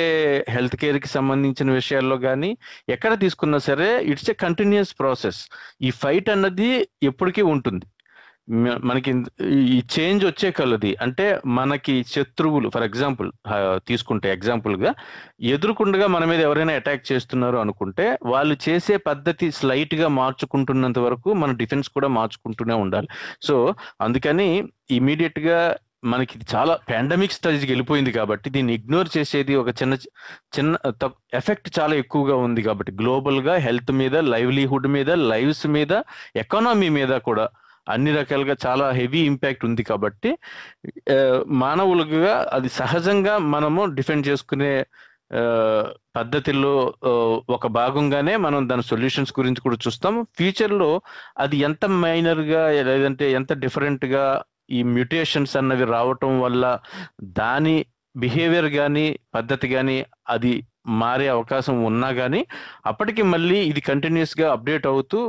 హెల్త్ కేర్కి సంబంధించిన విషయాల్లో కానీ ఎక్కడ తీసుకున్నా సరే ఇట్స్ ఏ కంటిన్యూస్ ప్రాసెస్. ఈ ఫైట్ అన్నది ఎప్పటికీ ఉంటుంది. మనకి ఈ చేంజ్ వచ్చే కలది, అంటే మనకి శత్రువులు ఫర్ ఎగ్జాంపుల్ తీసుకుంటే ఎగ్జాంపుల్గా ఎదురుకుండగా మన మీద ఎవరైనా అటాక్ చేస్తున్నారు అనుకుంటే వాళ్ళు చేసే పద్ధతి స్లైట్గా మార్చుకుంటున్నంత వరకు మన డిఫెన్స్ కూడా మార్చుకుంటూనే ఉండాలి. సో అందుకని ఇమీడియట్గా మనకి చాలా పాండమిక్ స్టేజ్కి వెళ్ళిపోయింది కాబట్టి దీన్ని ఇగ్నోర్ చేసేది ఒక చిన్న ఎఫెక్ట్ చాలా ఎక్కువగా ఉంది కాబట్టి గ్లోబల్గా హెల్త్ మీద, లైవ్లీహుడ్ మీద, లైవ్స్ మీద, ఎకానమీ మీద కూడా అన్ని రకాలుగా చాలా హెవీ ఇంపాక్ట్ ఉంది కాబట్టి మానవులుగా అది సహజంగా మనము డిఫెండ్ చేసుకునే పద్ధతిలో ఒక భాగంగానే మనం దాని సొల్యూషన్స్ గురించి కూడా చూస్తాం. ఫ్యూచర్లో అది ఎంత మైనర్గా లేదంటే ఎంత డిఫరెంట్గా ఈ మ్యూటేషన్స్ అన్నవి రావటం వల్ల దాని బిహేవియర్ కానీ పద్ధతి కానీ అది మారే అవకాశం ఉన్నా కానీ అప్పటికి మళ్ళీ ఇది కంటిన్యూస్గా అప్డేట్ అవుతూ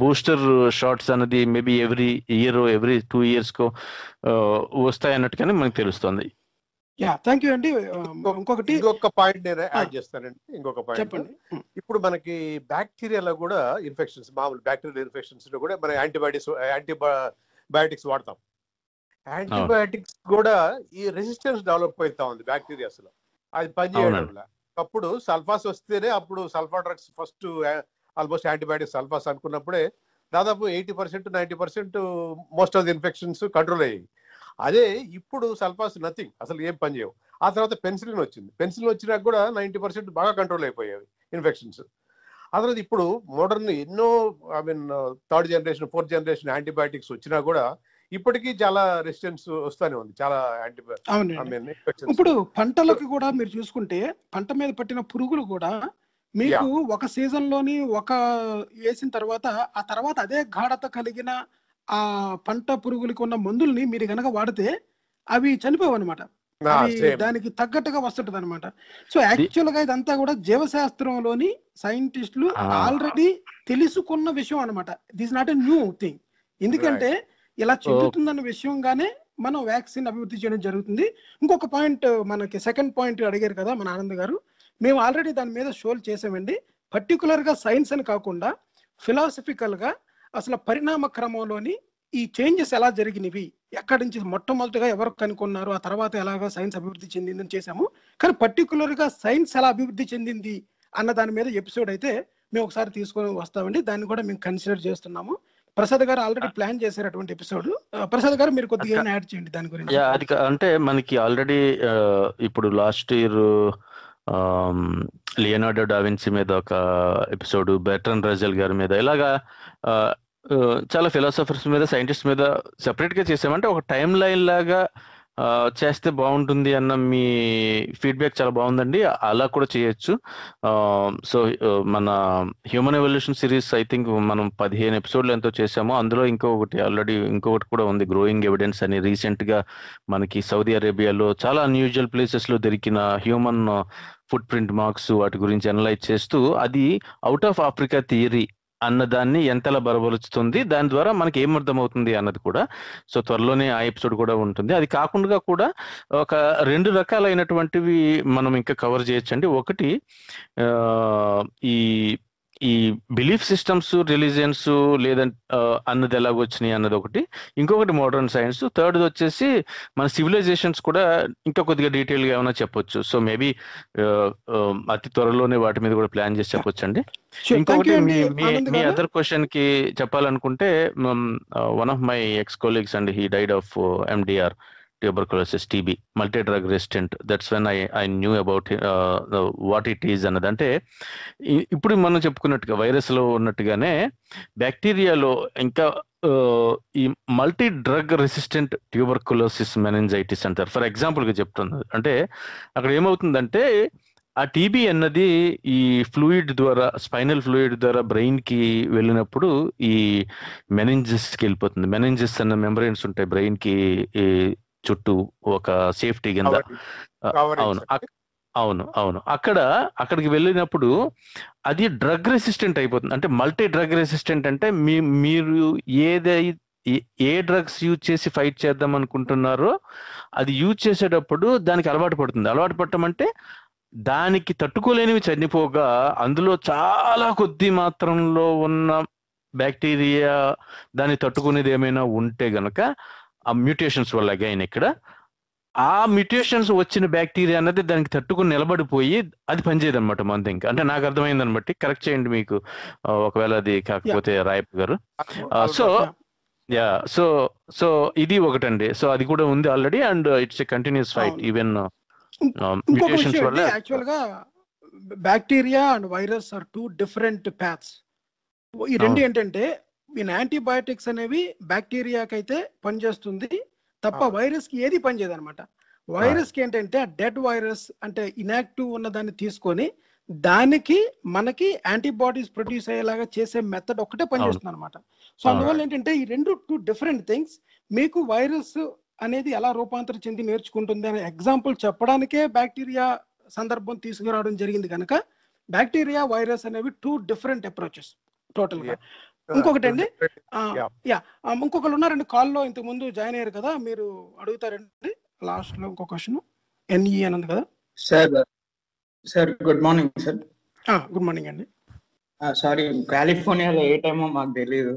బూస్టర్ షాట్స్ అన్నది maybe every year every 2 years వస్తాయి అన్నట్టుగానే మనకు తెలుస్తుంది. థ్యాంక్ యూ అండి. ఇంకొక పాయింట్ నేను యాడ్ చేస్తానండి. ఇంకొక పాయింట్ చెప్పండి. ఇప్పుడు మనకి బ్యాక్టీరియాలో కూడా ఇన్ఫెక్షన్స్, మామూలు బ్యాక్టీరియల్ ఇన్ఫెక్షన్స్ లో కూడా మనం యాంటీబయాటిక్స్ వాడతాం. యాంటీబయాటిక్స్ కూడా ఈ రెసిస్టెన్స్ డెవలప్ అవుతా ఉంది బ్యాక్టీరియాస్ లో, అది పనిచేయడం. అప్పుడు సల్ఫాస్ వస్తేనే అప్పుడు sulpha drugs first almost antibiotics sulphas అనుకున్నప్పుడే దాదాపు 80% 90% most of the infections control అయ్యాయి. అదే ఇప్పుడు సల్ఫాస్ నథింగ్, అసలు ఏం పని చేయవు. ఆ తర్వాత పెన్సిలిన్ వచ్చింది. పెన్సిలిన్ వచ్చినాక కూడా 90% బాగా కంట్రోల్ అయిపోయాయి ఇన్ఫెక్షన్స్. ఆ తర్వాత ఇప్పుడు మోడర్న్ ఎన్నో third generation, fourth generation antibiotics వచ్చినా కూడా ఇప్పటికీ చాలా రెసిస్టెన్స్ వస్తానే ఉంది. చాలా ఇప్పుడు పంటలకు కూడా మీరు చూసుకుంటే పంట మీద పట్టిన పురుగులు కూడా మీకు ఒక సీజన్ లోని వేసిన తర్వాత ఆ తర్వాత అదే గాఢత కలిగిన ఆ పంట పురుగులకు ఉన్న మందుల్ని మీరు గనక వాడితే అవి చనిపోవు అనమాట. దానికి తగ్గట్టుగా వస్తుంటది అనమాట. సో యాక్చువల్ గా ఇదంతా కూడా జీవశాస్త్రంలోని సైంటిస్టులు ఆల్రెడీ తెలుసుకున్న విషయం అనమాట. This not a new thing. ఎందుకంటే ఇలా చెందుతుందన్న విషయంగానే మనం వ్యాక్సిన్ అభివృద్ధి చేయడం జరుగుతుంది. ఇంకొక పాయింట్, మనకి సెకండ్ పాయింట్ అడిగారు కదా మన ఆనంద్ గారు, మేము ఆల్రెడీ దాని మీద షోలు చేసామండి. పర్టికులర్గా సైన్స్ అని కాకుండా ఫిలాసఫికల్గా అసలు పరిణామ క్రమంలోని ఈ చేంజెస్ ఎలా జరిగినవి, ఎక్కడి నుంచి మొట్టమొదటిగా ఎవరు కనుక్కున్నారు, ఆ తర్వాత ఎలాగా సైన్స్ అభివృద్ధి చెందిందని చేసాము. కానీ పర్టికులర్గా సైన్స్ ఎలా అభివృద్ధి చెందింది అన్న దాని మీద ఎపిసోడ్ అయితే మేము ఒకసారి తీసుకొని వస్తామండి. దాన్ని కూడా మేము కన్సిడర్ చేస్తున్నాము. ప్రసాద్ గారు ఆల్రెడీ ప్లాన్ చేశారటువంటి ఎపిసోడ్. ప్రసాద్ గారు మీరు కొద్దిగా యాడ్ చేయండి దాని గురించి. అది అంటే మనకి ఆల్రెడీ ఇప్పుడు లాస్ట్ ఇయర్ లియోనార్డో డావిన్సీ మీద ఒక ఎపిసోడ్, బెర్ట్రాండ్ రస్సెల్ గారి మీద, ఇలాగా చాలా ఫిలాసఫర్స్ మీద, సైంటిస్ట్ మీద సెపరేట్గా చేసామంటే ఒక టైం లైన్ లాగా చేస్తే బాగుంటుంది అన్న మీ ఫీడ్బ్యాక్ చాలా బాగుందండి. అలా కూడా చేయొచ్చు. సో మన human evolution series I think మనం 15 ఎపిసోడ్లు ఎంతో చేసాము. అందులో ఇంకొకటి కూడా ఉంది, గ్రోయింగ్ ఎవిడెన్స్ అని. రీసెంట్గా మనకి సౌదీ అరేబియాలో చాలా అన్యూజువల్ ప్లేసెస్లో దొరికిన హ్యూమన్ ఫుట్ ప్రింట్ మార్క్స్, వాటి గురించి అనలైజ్ చేస్తూ అది అవుట్ ఆఫ్ ఆఫ్రికా థియరీ అన్నదాన్ని ఎంతలా బలపరుస్తుంది, దాని ద్వారా మనకి ఏం అర్థమవుతుంది అన్నది కూడా. సో త్వరలోనే ఆ ఎపిసోడ్ కూడా ఉంటుంది. అది కాకుండా కూడా ఒక 2 రకాలైనటువంటివి మనం ఇంకా కవర్ చేయొచ్చండి. ఒకటి ఈ బిలీఫ్ సిస్టమ్స్, రిలీజియన్స్ లేదంటే అన్నది ఎలాగ వచ్చినాయి అన్నది ఒకటి. ఇంకొకటి మోడర్న్ సైన్స్. థర్డ్ వచ్చేసి మన సివిలైజేషన్స్ కూడా ఇంకా కొద్దిగా డీటెయిల్గా ఏమైనా చెప్పొచ్చు. సో మేబీ అతి త్వరలోనే వాటి మీద కూడా ప్లాన్ చేసి చెప్పొచ్చు అండి. ఇంకొకటి మీ అదర్ క్వశ్చన్ కి చెప్పాలనుకుంటే, one of my ex colleagues అండి, he died of MDR, tuberculosis, TB, multi drug resistant. That's when I knew about what it is అన్నది. అంటే ఇప్పుడు మనం చెప్పుకున్నట్టుగా వైరస్లో ఉన్నట్టుగానే బ్యాక్టీరియాలో ఇంకా ఈ multi drug resistant tuberculosis meningitis అంటారు. ఫర్ ఎగ్జాంపుల్గా చెప్తున్నది అంటే అక్కడ ఏమవుతుందంటే ఆ టీబీ అన్నది ఈ ఫ్లూయిడ్ ద్వారా, స్పైనల్ ఫ్లూయిడ్ ద్వారా బ్రెయిన్ కి వెళ్ళినప్పుడు ఈ మెనింజెస్కి వెళ్ళిపోతుంది. మెనింజెస్ అన్న మెంబ్రెయిన్స్ ఉంటాయి బ్రెయిన్ కి చుట్టూ ఒక సేఫ్టీ కింద. అవును అక్కడికి వెళ్ళినప్పుడు అది డ్రగ్ రెసిస్టెంట్ అయిపోతుంది. అంటే మల్టీ డ్రగ్ రెసిస్టెంట్ అంటే మీరు ఏ డ్రగ్స్ యూజ్ చేసి ఫైట్ చేద్దాం అనుకుంటున్నారో అది యూజ్ చేసేటప్పుడు దానికి అలవాటు పడుతుంది. అలవాటు పడటం అంటే దానికి తట్టుకోలేనివి చనిపోగా అందులో చాలా కొద్ది మాత్రంలో ఉన్న బ్యాక్టీరియా దాన్ని తట్టుకునేది ఏమైనా ఉంటే గనక ఆ మ్యూటేషన్స్ వల్ల అగైన్ ఇక్కడ ఆ మ్యూటేషన్స్ వచ్చిన బ్యాక్టీరియా అన్నది దానికి తట్టుకుని నిలబడిపోయి అది పనిచేయదు అనమాట. మంది ఇంకా అంటే నాకు అర్థమైందని బట్టి కరెక్ట్ చేయండి మీకు ఒకవేళ అది కాకపోతే రాయప్ గారు. సో ఇది ఒకటండి. సో అది కూడా ఉంది already and it's a continuous fight even ఇంకొక విషయం అండి, యాక్చువల్ గా bacteria and virus are two different paths. ఈ రెండు ఏంటంటే యాంటీబయాటిక్స్ అనేవి బ్యాక్టీరియాకి అయితే పనిచేస్తుంది తప్ప వైరస్ కి ఏది పనిచేయదు అనమాట. వైరస్ కి ఏంటంటే డెడ్ వైరస్ అంటే ఇనాక్టివ్ ఉన్న దాన్ని తీసుకొని దానికి మనకి యాంటీబాడీస్ ప్రొడ్యూస్ అయ్యేలాగా చేసే మెథడ్ ఒకటే పనిచేస్తుంది అనమాట. సో అందువల్ల ఏంటంటే ఈ రెండు టూ డిఫరెంట్ థింగ్స్. మీకు వైరస్ అనేది ఎలా రూపాంతరం చెంది నేర్చుకుంటుంది అనే ఎగ్జాంపుల్ చెప్పడానికే బ్యాక్టీరియా సందర్భం తీసుకురావడం జరిగింది కనుక బ్యాక్టీరియా వైరస్ అనేవి టూ డిఫరెంట్ అప్రోచెస్ టోటల్ గా. ఇంకొకటి అండి, ఇంకొకరు ఉన్నారండి కాల్లో, ఇంతకు ముందు జాయిన్ అయ్యారు కదా, మీరు అడుగుతారండి లాస్ట్ లో ఇంకో క్వశ్చన్. ఎన్ఈ అన్నది కదా sir. Good morning sir. Good morning అండి. సారీ, కాలిఫోర్నియాలో ఏ టైమో మాకు తెలియదు.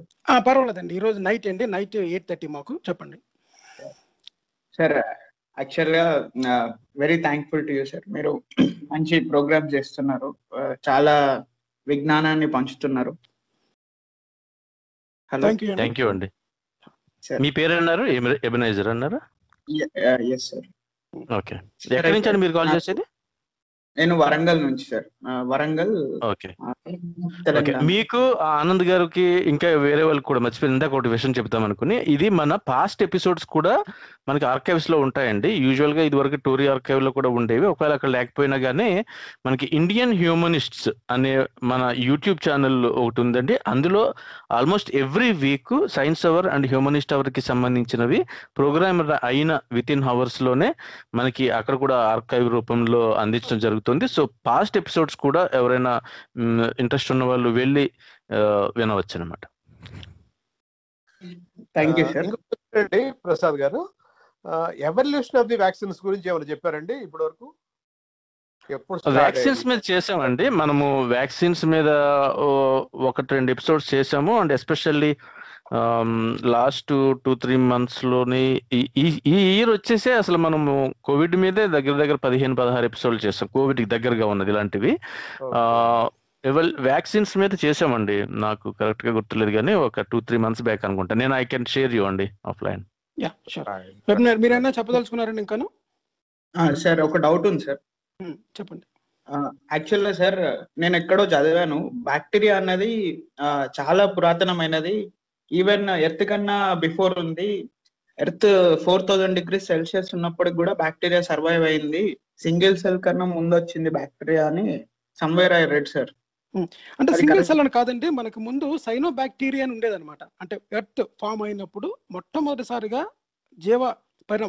పర్వాలేదండి, ఈ రోజు నైట్ అండి, నైట్ 8:30 మాకు. చెప్పండి సార్. యాక్చువల్గా very thankful to you sir. మీరు మంచి ప్రోగ్రామ్ చేస్తున్నారు, చాలా విజ్ఞానాన్ని పంచుతున్నారు. హలో, థ్యాంక్ యూ అండి. మీ పేరు అన్నారు? ఎబెనైజర్ అన్నారా? Yes sir. ఓకే, ఎక్కడి నుంచి అండి మీరు కాల్ చేసేది? నేను వరంగల్ నుంచి సార్. వరంగల్. ఓకే. మీకు ఆనంద్ గారికి ఇంకా వేరే వాళ్ళకి కూడా మర్చిపోయింది, ఇందాక ఒకటి విషయం చెప్తాం అనుకుని. ఇది మన పాస్ట్ ఎపిసోడ్స్ కూడా మనకి ఆర్కైవ్స్ లో ఉంటాయండి. యూజువల్ గా ఇది వరకు టోరీ ఆర్కైవ్ లో కూడా ఉండేవి. ఒకవేళ అక్కడ లేకపోయినా కానీ మనకి ఇండియన్ హ్యూమనిస్ట్స్ అనే మన యూట్యూబ్ ఛానల్ ఒకటి ఉందండి. అందులో almost every week science hour and humanist hour కి సంబంధించినవి ప్రోగ్రామ్ అయిన విత్ ఇన్ అవర్స్ లోనే మనకి అక్కడ కూడా ఆర్కైవ్ రూపంలో అందించడం జరుగుతుంది. సో పాస్ట్ ఎపిసోడ్స్ కూడా ఎవరైనా ఇంట్రెస్ట్ ఉన్న వాళ్ళు వెళ్ళి వినవచ్చు అనమాట. Thank you sir. ప్రసాద్ గారు, ఎవల్యూషన్ ఆఫ్ ది వ్యాక్సిన్స్ గురించి ఏమైనా చెప్పారండి ఇప్పటి వరకు? వ్యాక్సిన్స్ మీద చేసామండి మనము. వ్యాక్సిన్స్ మీద 1-2 ఎపిసోడ్స్ చేసాము. అండ్ ఎస్పెషల్లీ లాస్ట్ 2-3 months లోని ఈ ఇయర్ వచ్చేసి అసలు మనము కోవిడ్ మీదే దగ్గర 15-16 ఎపిసోడ్లు చేసాం, కోవిడ్ కి దగ్గరగా ఉన్నది ఇలాంటివి. వ్యాక్సిన్స్ మీద చేసామండి, నాకు కరెక్ట్ గా గుర్తులేదు కానీ ఒక 2-3 months బ్యాక్ అనుకుంటా. నేను ఐ కెన్ షేర్ యూ అండి ఆఫ్లైన్. మీరైనా చెప్పదలుచుకున్నారండి ఇంకాను? సార్, ఒక డౌట్ ఉంది సార్. చెప్పండి. యాక్చువల్గా సార్, నేను ఎక్కడో చదివాను, బ్యాక్టీరియా అన్నది చాలా పురాతనమైనది. ఈవెన్ ఎర్త్ కన్నా బిఫోర్ ఉంది. ఎర్త్ 4000 degrees Celsius ఉన్నప్పటికి కూడా బ్యాక్టీరియా సర్వైవ్ అయింది. సింగిల్ సెల్ కన్నా ముందు వచ్చింది బ్యాక్టీరియా అని సమ్వేర్ ఐ రెడ్ సార్. అంటే సింగిల్ సెల్ అని కాదండి, మనకు ముందు సైనో బ్యాక్టీరియా అని ఉండేదన్నమాట. అంటే ఎర్త్ ఫామ్ అయినప్పుడు మొట్టమొదటిసారిగా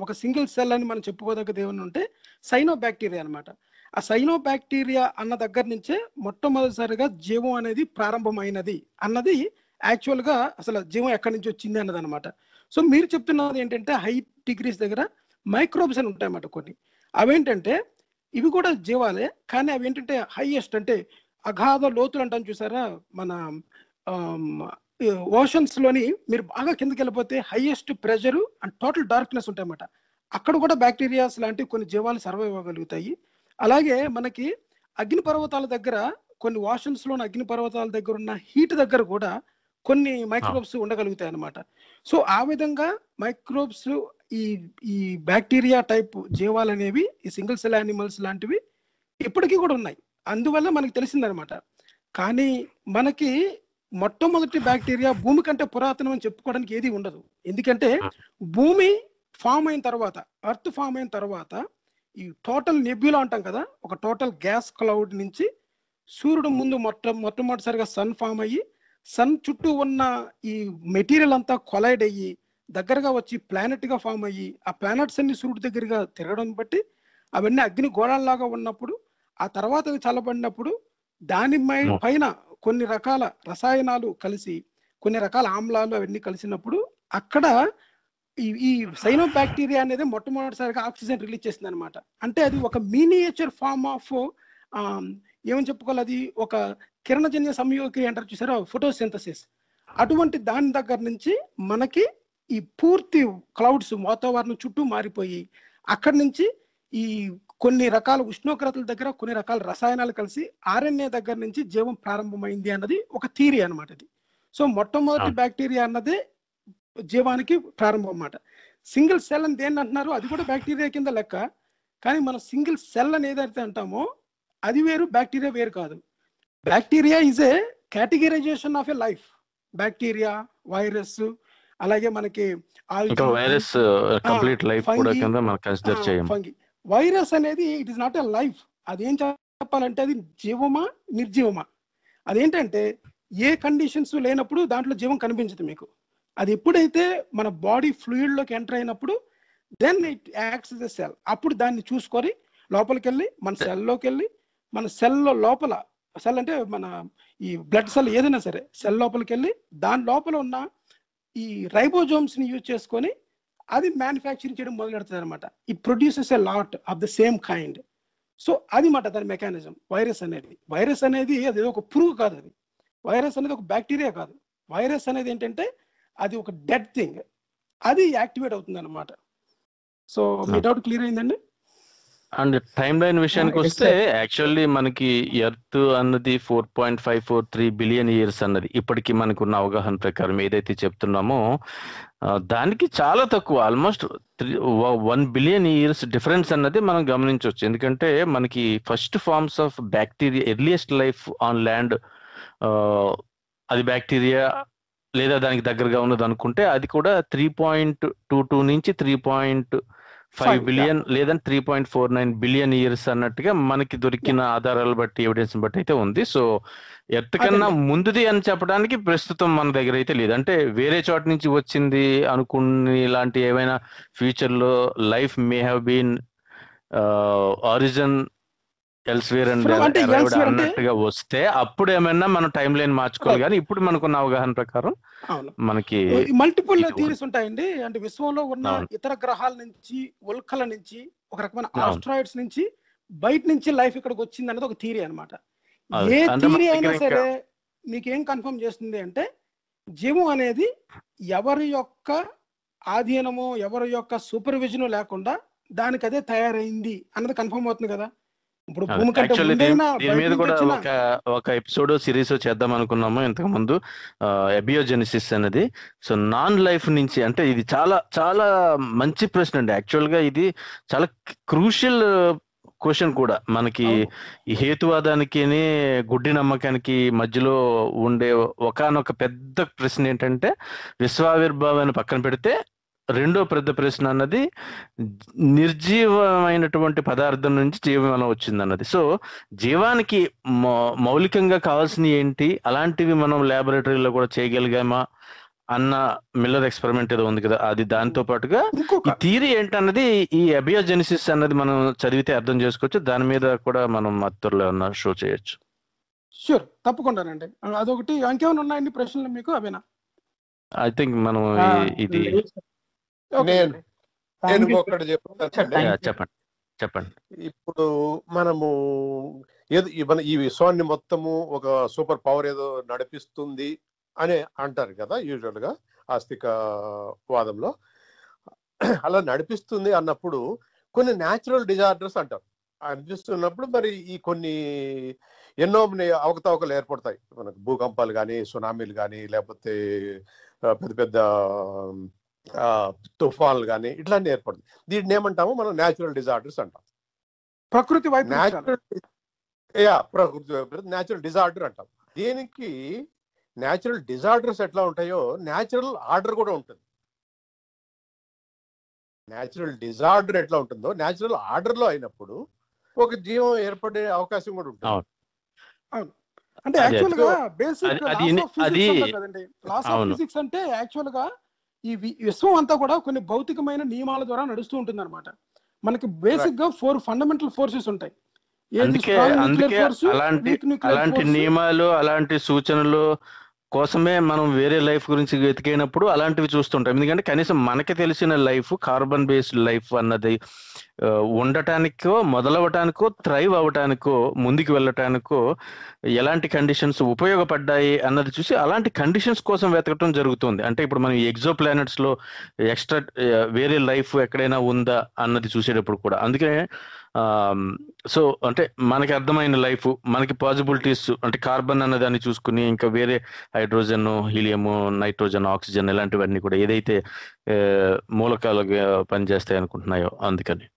ఒక సింగిల్ సెల్ అని మనం చెప్పుకోదగ్గది ఏమన్నా ఉంటే సైనో బ్యాక్టీరియా అనమాట. ఆ సైనో బ్యాక్టీరియా అన్న దగ్గర నుంచే మొట్టమొదటిసారిగా జీవం అనేది ప్రారంభమైనది అన్నది యాక్చువల్ గా అసలు జీవం ఎక్కడి నుంచి వచ్చింది అన్నది అనమాట. సో మీరు చెప్తున్నది ఏంటంటే హై డిగ్రీస్ దగ్గర మైక్రోబ్స్ అని ఉంటాయన్నమాట కొన్ని. అవేంటంటే ఇవి కూడా జీవాలే, కానీ అవి ఏంటంటే హైయెస్ట్ అంటే అగాధ లోతులు అంటాం చూసారా, మన ఓషన్స్ లోని మీరు బాగా కిందకి వెళ్ళిపోతే highest pressure and total darkness ఉంటాయన్నమాట. అక్కడ కూడా బ్యాక్టీరియాస్ లాంటి కొన్ని జీవాలు సర్వైవ్ అవ్వగలుగుతాయి. అలాగే మనకి అగ్నిపర్వతాల దగ్గర కొన్ని ఓషన్స్ లోని అగ్నిపర్వతాల దగ్గర ఉన్న హీట్ దగ్గర కూడా కొన్ని మైక్రోబ్స్ ఉండగలుగుతాయి అన్నమాట. సో ఆ విధంగా మైక్రోబ్స్ ఈ ఈ బ్యాక్టీరియా టైప్ జీవాలు అనేవి ఈ సింగిల్ సెల్ యానిమల్స్ లాంటివి ఇప్పటికీ కూడా ఉన్నాయి. అందువల్ల మనకి తెలిసిందనమాట. కానీ మనకి మొట్టమొదటి బ్యాక్టీరియా భూమి కంటే పురాతనం అని చెప్పుకోవడానికి ఏది ఉండదు. ఎందుకంటే భూమి ఫామ్ అయిన తర్వాత, ఎర్త్ ఫామ్ అయిన తర్వాత ఈ టోటల్ నెబ్యులా అంటాం కదా, ఒక టోటల్ గ్యాస్ క్లౌడ్ నుంచి సూర్యుడు ముందు మొట్టమొదటిసారిగా సన్ ఫామ్ అయ్యి, సన్ చుట్టూ ఉన్న ఈ మెటీరియల్ అంతా కొలైడ్ అయ్యి దగ్గరగా వచ్చి ప్లానెట్ గా ఫామ్ అయ్యి, ఆ ప్లానెట్స్ అన్ని సూర్యుడి దగ్గరగా తిరగడం బట్టి అవన్నీ అగ్ని గోళాల్లాగా ఉన్నప్పుడు, ఆ తర్వాత అది చల్లబడినప్పుడు దాని పైన కొన్ని రకాల రసాయనాలు కలిసి, కొన్ని రకాల ఆమ్లాలు అవన్నీ కలిసినప్పుడు అక్కడ ఈ సైనోబాక్టీరియా అనేది మొట్టమొదటిసారిగా ఆక్సిజన్ రిలీజ్ చేసింది అనమాట. అంటే అది ఒక మినియేచర్ ఫార్మ్ ఆఫ్ ఏమని చెప్పుకోవాలి, అది ఒక కిరణజన్య సంయోగి అంటారు చూసారా, ఫోటోసింథసిస్. అటువంటి దాని దగ్గర నుంచి మనకి ఈ పూర్తి క్లౌడ్స్ వాతావరణం చుట్టూ మారిపోయి అక్కడి నుంచి ఈ కొన్ని రకాల ఉష్ణోగ్రతల దగ్గర కొన్ని రకాల రసాయనాలు కలిసి ఆర్ఎన్ఏ దగ్గర నుంచి జీవం ప్రారంభమైంది అన్నది ఒక థియరీ అనమాట ఇది. సో మొట్టమొదటి బ్యాక్టీరియా అన్నదే జీవానికి ప్రారంభం అన్నమాట. సింగిల్ సెల్ అని దేన్ని అంటున్నారు, అది కూడా బ్యాక్టీరియా కింద లెక్క. కానీ మనం సింగిల్ సెల్ అని ఏదైతే అంటామో అది వేరు, బ్యాక్టీరియా వేరు కాదు. Bacteria is a categorisation of a life. Bacteria, virus, అలాగే మనకి వైరస్ కంప్లీట్ లైఫ్ కూడా కింద మనం కన్సిడర్ చేయము. ఫంగి. వైరస్ అనేది it is not a life. అదేం చెప్పాలంటే అది జీవమా నిర్జీవమా. అదేంటంటే ఏ కండిషన్స్ లేనప్పుడు దాంట్లో జీవం కనిపించదు మీకు. అది ఎప్పుడైతే మన బాడీ ఫ్లూయిడ్ లోకి ఎంటర్ అయినప్పుడు then it acts as a cell. అప్పుడు దాన్ని చూసుకొని లోపలికి వెళ్ళి మన సెల్లోకి వెళ్ళి మన సెల్లో లోపల, సెల్ అంటే మన ఈ బ్లడ్ సెల్ ఏదైనా సరే, సెల్ లోపలికి వెళ్ళి దాని లోపల ఉన్న ఈ రైబోజోమ్స్ ని యూజ్ చేసుకొని అది మ్యానుఫ్యాక్చరింగ్ చేయడం మొదలు పెడుతుంది అనమాట. It produces a lot of the same kind. So అది మాట దాని మెకానిజం. వైరస్ అనేది అది ఒక పురుగు కాదు. అది వైరస్ అనేది ఒక బ్యాక్టీరియా కాదు. వైరస్ అనేది ఏంటంటే అది ఒక డెడ్ థింగ్, అది యాక్టివేట్ అవుతుంది అనమాట. సో మీ డౌట్ క్లియర్ అయిందండి. అండ్ టైమ్ లైన్ విషయానికి వస్తే యాక్చువల్లీ మనకి ఎర్త్ అన్నది 4.543 బిలియన్ ఇయర్స్ అన్నది ఇప్పటికి మనకున్న అవగాహన ప్రకారం ఏదైతే చెప్తున్నామో దానికి చాలా తక్కువ, ఆల్మోస్ట్ 1 బిలియన్ ఇయర్స్ డిఫరెన్స్ అన్నది మనం గమనించవచ్చు. ఎందుకంటే మనకి first forms of bacteria, earliest life on land, అది బ్యాక్టీరియా లేదా దానికి దగ్గరగా ఉన్నది అనుకుంటే అది కూడా 3.22 నుంచి 3.5 బిలియన్ లేదా 3.49 బిలియన్ ఇయర్స్ అన్నట్టుగా మనకి దొరికిన ఆధారాలు బట్టి, ఎవిడెన్స్ బట్టి అయితే ఉంది. సో ఎర్త్ కన్నా ముందుది అని చెప్పడానికి ప్రస్తుతం మన దగ్గర అయితే లేదు. అంటే వేరే చోట నుంచి వచ్చింది అనుకుని ఇలాంటి ఏమైనా ఫ్యూచర్ లో life may have been origin elsewhere అన్నట్టుగా వస్తే అప్పుడు ఏమైనా మనం టైం లైన్ మార్చుకోవాలి. కానీ ఇప్పుడు మనకున్న అవగాహన ప్రకారం మనకి మల్టిపుల్ థియరీస్ ఉంటాయండి. అంటే విశ్వంలో ఉన్న ఇతర గ్రహాల నుంచి, ఉల్కల నుంచి, ఒక రకమైన ఆస్ట్రాయిడ్స్ నుంచి బయట నుంచి లైఫ్ ఇక్కడికి వచ్చింది అనేది ఒక థియరీ అనమాట. ఏ థియరీ అయినా సరే మీకేం కన్ఫర్మ్ చేస్తుంది అంటే జీవం అనేది ఎవరి యొక్క ఆధీనమో ఎవరి యొక్క సూపర్విజన్ లేకుండా దానికి అదే తయారైంది అన్నది కన్ఫర్మ్ అవుతుంది కదా. ఇప్పుడు దీని మీద కూడా ఒక ఎపిసోడ్ సిరీస్ చేద్దాం అనుకున్నాము ఇంతకు ముందు, అబియోజెనిసిస్ అనేది. సో నాన్ లైఫ్ నుంచి, అంటే ఇది చాలా చాలా మంచి ప్రశ్న అండి. యాక్చువల్ గా ఇది చాలా క్రూషియల్ క్వశ్చన్ కూడా. మనకి ఈ హేతువాదానికి గుడ్డి నమ్మకానికి మధ్యలో ఉండే ఒకానొక పెద్ద ప్రశ్న ఏంటంటే, విశ్వావిర్భావాన్ని పక్కన పెడితే రెండో పెద్ద ప్రశ్న అన్నది నిర్జీవమైనటువంటి పదార్థం నుంచి జీవం ఎలా వచ్చింది అన్నది. సో జీవానికి మౌలికంగా కావాల్సిన ఏంటి, అలాంటివి మనం ల్యాబొరేటరీలో కూడా చేయగలిగామా అన్న మిల్లర్ ఎక్స్పెరిమెంట్ ఏదో ఉంది కదా, అది దాంతో పాటుగా ఈ థియరీ ఏంటన్నది, ఈ అబియోజెనిసిస్ అన్నది మనం చదివితే అర్థం చేసుకోవచ్చు. దాని మీద కూడా మనం త్వరలో ఉన్న షో చేయొచ్చు. షూర్, తప్పకుండానండి. అదొకటి. ఇంకేమైనా ఉన్నాయండి ప్రశ్నలు మీకు? అవేనా? ఐ థింక్ మనం ఇది నేను ఒకటి చెప్పండి. ఇప్పుడు మనము ఈ విశ్వాన్ని మొత్తము ఒక సూపర్ పవర్ ఏదో నడిపిస్తుంది అని అంటారు కదా యూజువల్ గా ఆస్తిక వాదంలో. అలా నడిపిస్తుంది అన్నప్పుడు కొన్ని న్యాచురల్ డిజార్డర్స్ అంటారు. అనిపిస్తున్నప్పుడు మరి ఈ కొన్ని ఎన్నో అవకతవకలు ఏర్పడతాయి మనకు. భూకంపాలు కానీ, సునామీలు కానీ, లేకపోతే పెద్ద పెద్ద తుఫాన్లు కానీ ఇట్లాంటివి ఏర్పడుతుంది. దీన్ని ఏమంటాము మనం న్యాచురల్ డిజార్డర్స్ అంటాం. ప్రకృతి వైపరీత్యాలు. ప్రకృతి న్యాచురల్ డిజార్డర్ అంటాం. దీనికి న్యాచురల్ డిజార్డర్స్ ఎట్లా ఉంటాయో న్యాచురల్ ఆర్డర్ కూడా ఉంటుంది. న్యాచురల్ డిజార్డర్ ఎట్లా ఉంటుందో న్యాచురల్ ఆర్డర్ లో అయినప్పుడు ఒక జీవం ఏర్పడే అవకాశం కూడా ఉంటుంది. అవును. అంటే యాక్చువల్ గా బేసిక్ లాస్ ఆఫ్ ఫిజిక్స్ అంటే యాక్చువల్ గా ఈ విశ్వం అంతా కూడా కొన్ని భౌతికమైన నియమాల ద్వారా నడుస్తూ ఉంటుంది అనమాట. మనకి బేసిక్ గా 4 ఫండమెంటల్ ఫోర్సెస్ ఉంటాయి. అందుకే అలాంటి నియమాలు అలాంటి సూచనలు కోసమే మనం వేరే లైఫ్ గురించి వెతికేనప్పుడు అలాంటివి చూస్తుంటాం. ఎందుకంటే కనీసం మనకి తెలిసిన లైఫ్ కార్బన్ బేస్డ్ లైఫ్ అన్నది ఉండటానికో మొదలవటానికో థ్రైవ్ అవ్వటానికో ముందుకు వెళ్ళటానికో ఎలాంటి కండిషన్స్ ఉపయోగపడ్డాయి అన్నది చూసి అలాంటి కండిషన్స్ కోసం వెతకటం జరుగుతుంది. అంటే ఇప్పుడు మనం ఎగ్జో ప్లానెట్స్ లో ఎక్స్ట్రా వేరే లైఫ్ ఎక్కడైనా ఉందా అన్నది చూసేటప్పుడు కూడా అందుకే సో అంటే మనకి అర్థమైన లైఫ్ మనకి పాసిబిలిటీస్ అంటే కార్బన్ అన్న దాన్ని చూసుకుని ఇంకా వేరే హైడ్రోజన్ హీలియం నైట్రోజన్ ఆక్సిజన్ ఇలాంటివన్నీ కూడా ఏదైతే మూలకాలుగా పనిచేస్తాయి అనుకుంటున్నాయో అందుకని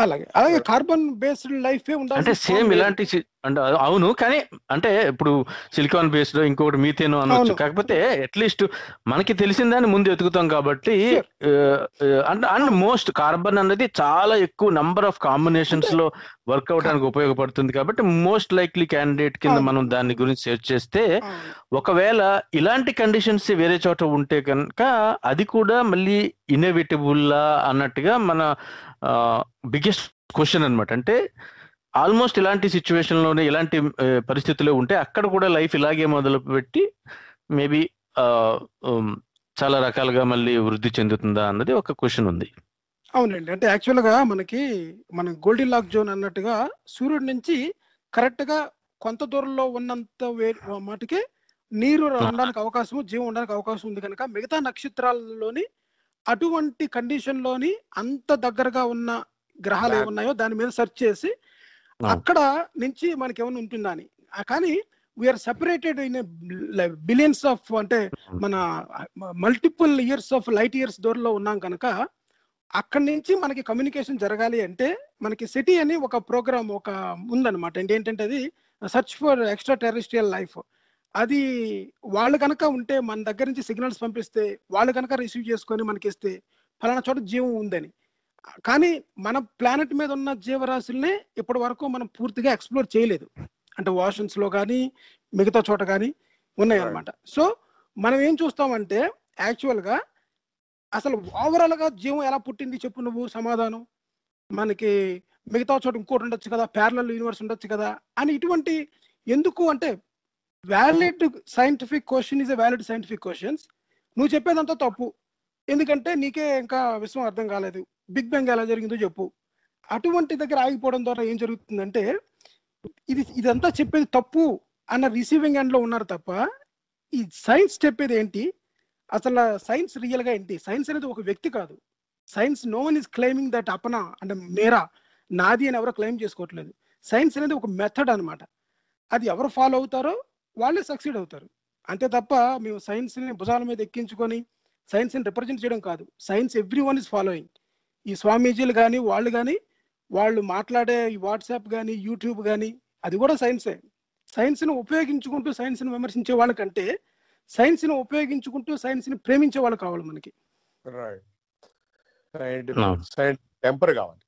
అలాగే కార్బన్ బేస్డ్ లైఫ్ అంటే సేమ్ ఇలాంటి అంటే అవును. కానీ అంటే ఇప్పుడు సిలికాన్ బేస్డ్ ఇంకొకటి మీథేన్ అనొచ్చు. కాకపోతే అట్లీస్ట్ మనకి తెలిసిందాన్ని ముందు ఎతుకుతాం కాబట్టి అండ్ మోస్ట్ కార్బన్ అనేది చాలా ఎక్కువ నంబర్ ఆఫ్ కాంబినేషన్స్ లో వర్క్ అవడానికి ఉపయోగపడుతుంది కాబట్టి మోస్ట్ లైక్లీ క్యాండిడేట్ కింద మనం దాని గురించి సెర్చ్ చేస్తే ఒకవేళ ఇలాంటి కండిషన్స్ వేరే చోట ఉంటే కనుక అది కూడా మళ్ళీ ఇన్నోవేటబుల్ అన్నట్టుగా మన బిగ్గెస్ట్ క్వశ్చన్ అనమాట. అంటే ఆల్మోస్ట్ ఇలాంటి సిచ్యువేషన్ లోనే ఇలాంటి పరిస్థితుల్లో ఉంటే అక్కడ కూడా లైఫ్ ఇలాగే మొదలు పెట్టి మేబీ చాలా రకాలుగా మళ్ళీ వృద్ధి చెందుతుందా అన్నది ఒక క్వశ్చన్ ఉంది. అవునండి. అంటే యాక్చువల్ గా మన గోల్డీ లాక్ జోన్ అన్నట్టుగా సూర్యుడి నుంచి కరెక్ట్ గా కొంత దూరంలో ఉన్నంత మటుకే నీరు ఉండడానికి అవకాశం జీవం ఉండడానికి అవకాశం ఉంది కనుక మిగతా నక్షత్రాలలోని అటువంటి కండిషన్ లోని అంత దగ్గరగా ఉన్న గ్రహాలు ఏమున్నాయో దాని మీద సెర్చ్ చేసి అక్కడ నుంచి మనకి ఏమైనా ఉంటుందా అని. కానీ we are separated in billions of అంటే మన multiple years of light years దూరంలో ఉన్నాం కనుక అక్కడి నుంచి మనకి కమ్యూనికేషన్ జరగాలి అంటే మనకి సిటీ అని ఒక ప్రోగ్రామ్ ఒక ఉందన్నమాట. ఏంటంటే అది search for extra terrestrial life. అది వాళ్ళు కనుక ఉంటే మన దగ్గర నుంచి సిగ్నల్స్ పంపిస్తే వాళ్ళు కనుక రిసీవ్ చేసుకొని మనకి ఇస్తే ఫలానా చోట జీవం ఉందని. కానీ మన ప్లానెట్ మీద ఉన్న జీవరాశుల్ని ఇప్పటి వరకు మనం పూర్తిగా ఎక్స్ప్లోర్ చేయలేదు. అంటే ఓషన్స్ లో కానీ మిగతా చోట కానీ ఉన్నాయి అన్నమాట. సో మనం ఏం చూస్తామంటే యాక్చువల్ గా అసలు ఓవరాల్ గా జీవం ఎలా పుట్టింది చెప్పు నువ్వు సమాధానం. మనకి మిగతా చోట ఇంకోటి ఉండొచ్చు కదా, ప్యారలల్ యూనివర్స్ ఉండొచ్చు కదా అని. ఇటువంటి ఎందుకు అంటే valid scientific question is a valid scientific questions. నువ్వు చెప్పేదంతా తప్పు, ఎందుకంటే నీకే ఇంకా విశ్వం అర్థం కాలేదు, బిగ్ బ్యాంగ్ ఎలా జరిగిందో చెప్పు. అటువంటి దగ్గర ఆగిపోవడం ద్వారా ఏం జరుగుతుందంటే ఇదంతా చెప్పేది తప్పు అన్న రిసీవింగ్ ఎండ్ లో ఉన్నారు తప్ప ఈ సైన్స్ చెప్పేది ఏంటి, అసలు సైన్స్ రియల్ గా ఏంటి. సైన్స్ అనేది ఒక వ్యక్తి కాదు. Science no one is claiming that అపన అంటే మేరా నాది అని ఎవరో క్లెయిమ్ చేసుకోవట్లేదు. సైన్స్ అనేది ఒక మెథడ్ అనమాట. అది ఎవరు ఫాలో అవుతారో వాళ్ళే సక్సీడ్ అవుతారు. అంతే తప్ప మేము సైన్స్ ని భుజాల మీద ఎక్కించుకొని సైన్స్ ని రిప్రజెంట్ చేయడం కాదు. Science every one is following. ఈ స్వామీజీలు కానీ వాళ్ళు మాట్లాడే ఈ వాట్సాప్ కానీ యూట్యూబ్ కానీ అది కూడా సైన్సే. సైన్స్ ని ఉపయోగించుకుంటూ సైన్స్ ని విమర్శించే వాళ్ళకంటే సైన్స్ ని ఉపయోగించుకుంటూ సైన్స్ ని ప్రేమించే వాళ్ళు కావాలి మనకి. టెంపర్ కావాలి,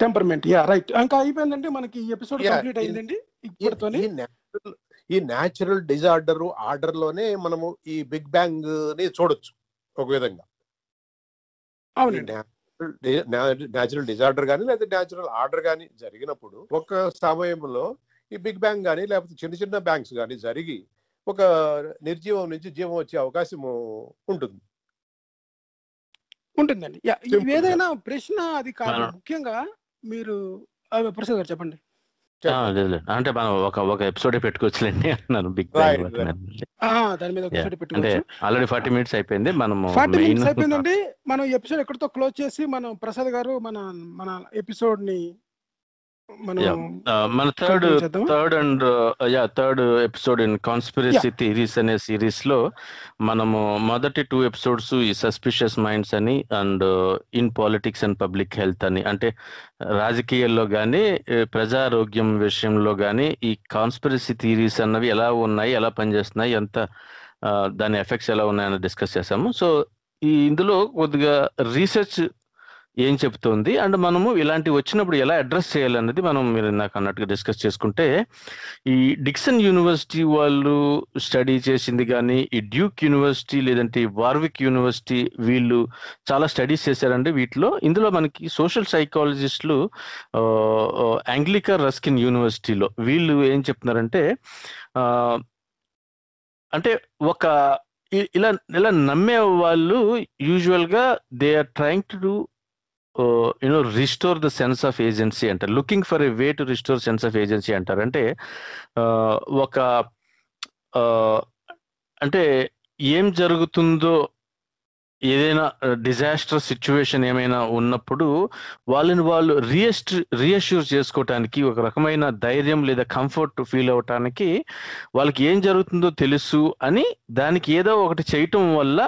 టెంపర్మెంట్. రైట్. ఇంకా అయిపోయిందండి మనకి ఈ ఎపిసోడ్ కంప్లీట్ అయిందండి. ఇప్పటితోనే ఈ న్యాచురల్ డిజార్డర్ ఆర్డర్ లోనే మనము ఈ బిగ్ బ్యాంగ్ ని చూడొచ్చు ఒక విధంగా. అవునండి. న్యాచురల్ డిజార్డర్ కానీ లేదా న్యాచురల్ ఆర్డర్ కానీ జరిగినప్పుడు ఒక సమయంలో ఈ బిగ్ బ్యాంగ్ కానీ లేకపోతే చిన్న చిన్న బ్యాంగ్స్ కానీ జరిగి ఒక నిర్జీవం నుంచి జీవం వచ్చే అవకాశం ఉంటుందండి. ఏదైనా ప్రశ్న అది కాదు. ముఖ్యంగా మీరు ప్రసాద్ గారు చెప్పండి. అంటే మనం ఒక ఎపిసోడ్ పెట్టుకోవచ్చులేండి అన్నారు బిగ్ బ్యాంగ్. దాని మీద అంటే ఆల్రెడీ 40 minutes అయిపోయింది. మనం 40 minutes అయిపోయిందండి. మనం ఎపిసోడ్ ఎక్కడితో క్లోజ్ చేసి మనం ప్రసాద్ గారు మన ఎపిసోడ్ ని మనం మన థర్డ్ continue చేద్దామా? Third episode in conspiracy theories అనే సిరీస్ లో మనము మొదటి 2 ఎపిసోడ్స్ ఈ సస్పిషియస్ మైండ్స్ అని and in politics and public health అని, అంటే రాజకీయాల్లో కానీ ప్రజారోగ్యం విషయంలో కానీ ఈ కాన్స్పిరసీ థియరీస్ అన్నవి ఎలా ఉన్నాయి, ఎలా పనిచేస్తున్నాయి, ఎంత దాని ఎఫెక్ట్స్ ఎలా ఉన్నాయని డిస్కస్ చేసాము. సో ఇందులో కొద్దిగా రీసెర్చ్ ఏం చెప్తుంది అండ్ మనము ఇలాంటివి వచ్చినప్పుడు ఎలా అడ్రస్ చేయాలన్నది మనం మీరు నాకు అన్నట్టుగా డిస్కస్ చేసుకుంటే, ఈ డిక్సన్ యూనివర్సిటీ వాళ్ళు స్టడీ చేసింది కానీ, ఈ డ్యూక్ యూనివర్సిటీ లేదంటే వార్విక్ యూనివర్సిటీ వీళ్ళు చాలా స్టడీస్ చేశారండి. ఇందులో మనకి సోషల్ సైకాలజిస్టులు యాంగ్లికా రస్కిన్ యూనివర్సిటీలో వీళ్ళు ఏం చెప్తున్నారంటే, అంటే ఇలా నమ్మే వాళ్ళు యూజువల్ గా they are trying to do restore the sense of agency అంటారు, looking for a way to restore sense of agency అంటారు. అంటే అంటే ఏం జరుగుతుందో, ఏదైనా డిజాస్టర్ సిచ్యువేషన్ ఏమైనా ఉన్నప్పుడు వాళ్ళని వాళ్ళు రీఅష్యూర్ చేసుకోవటానికి, ఒక రకమైన ధైర్యం లేదా కంఫర్ట్ ఫీల్ అవటానికి, వాళ్ళకి ఏం జరుగుతుందో తెలుసు అని దానికి ఏదో ఒకటి చేయటం వల్ల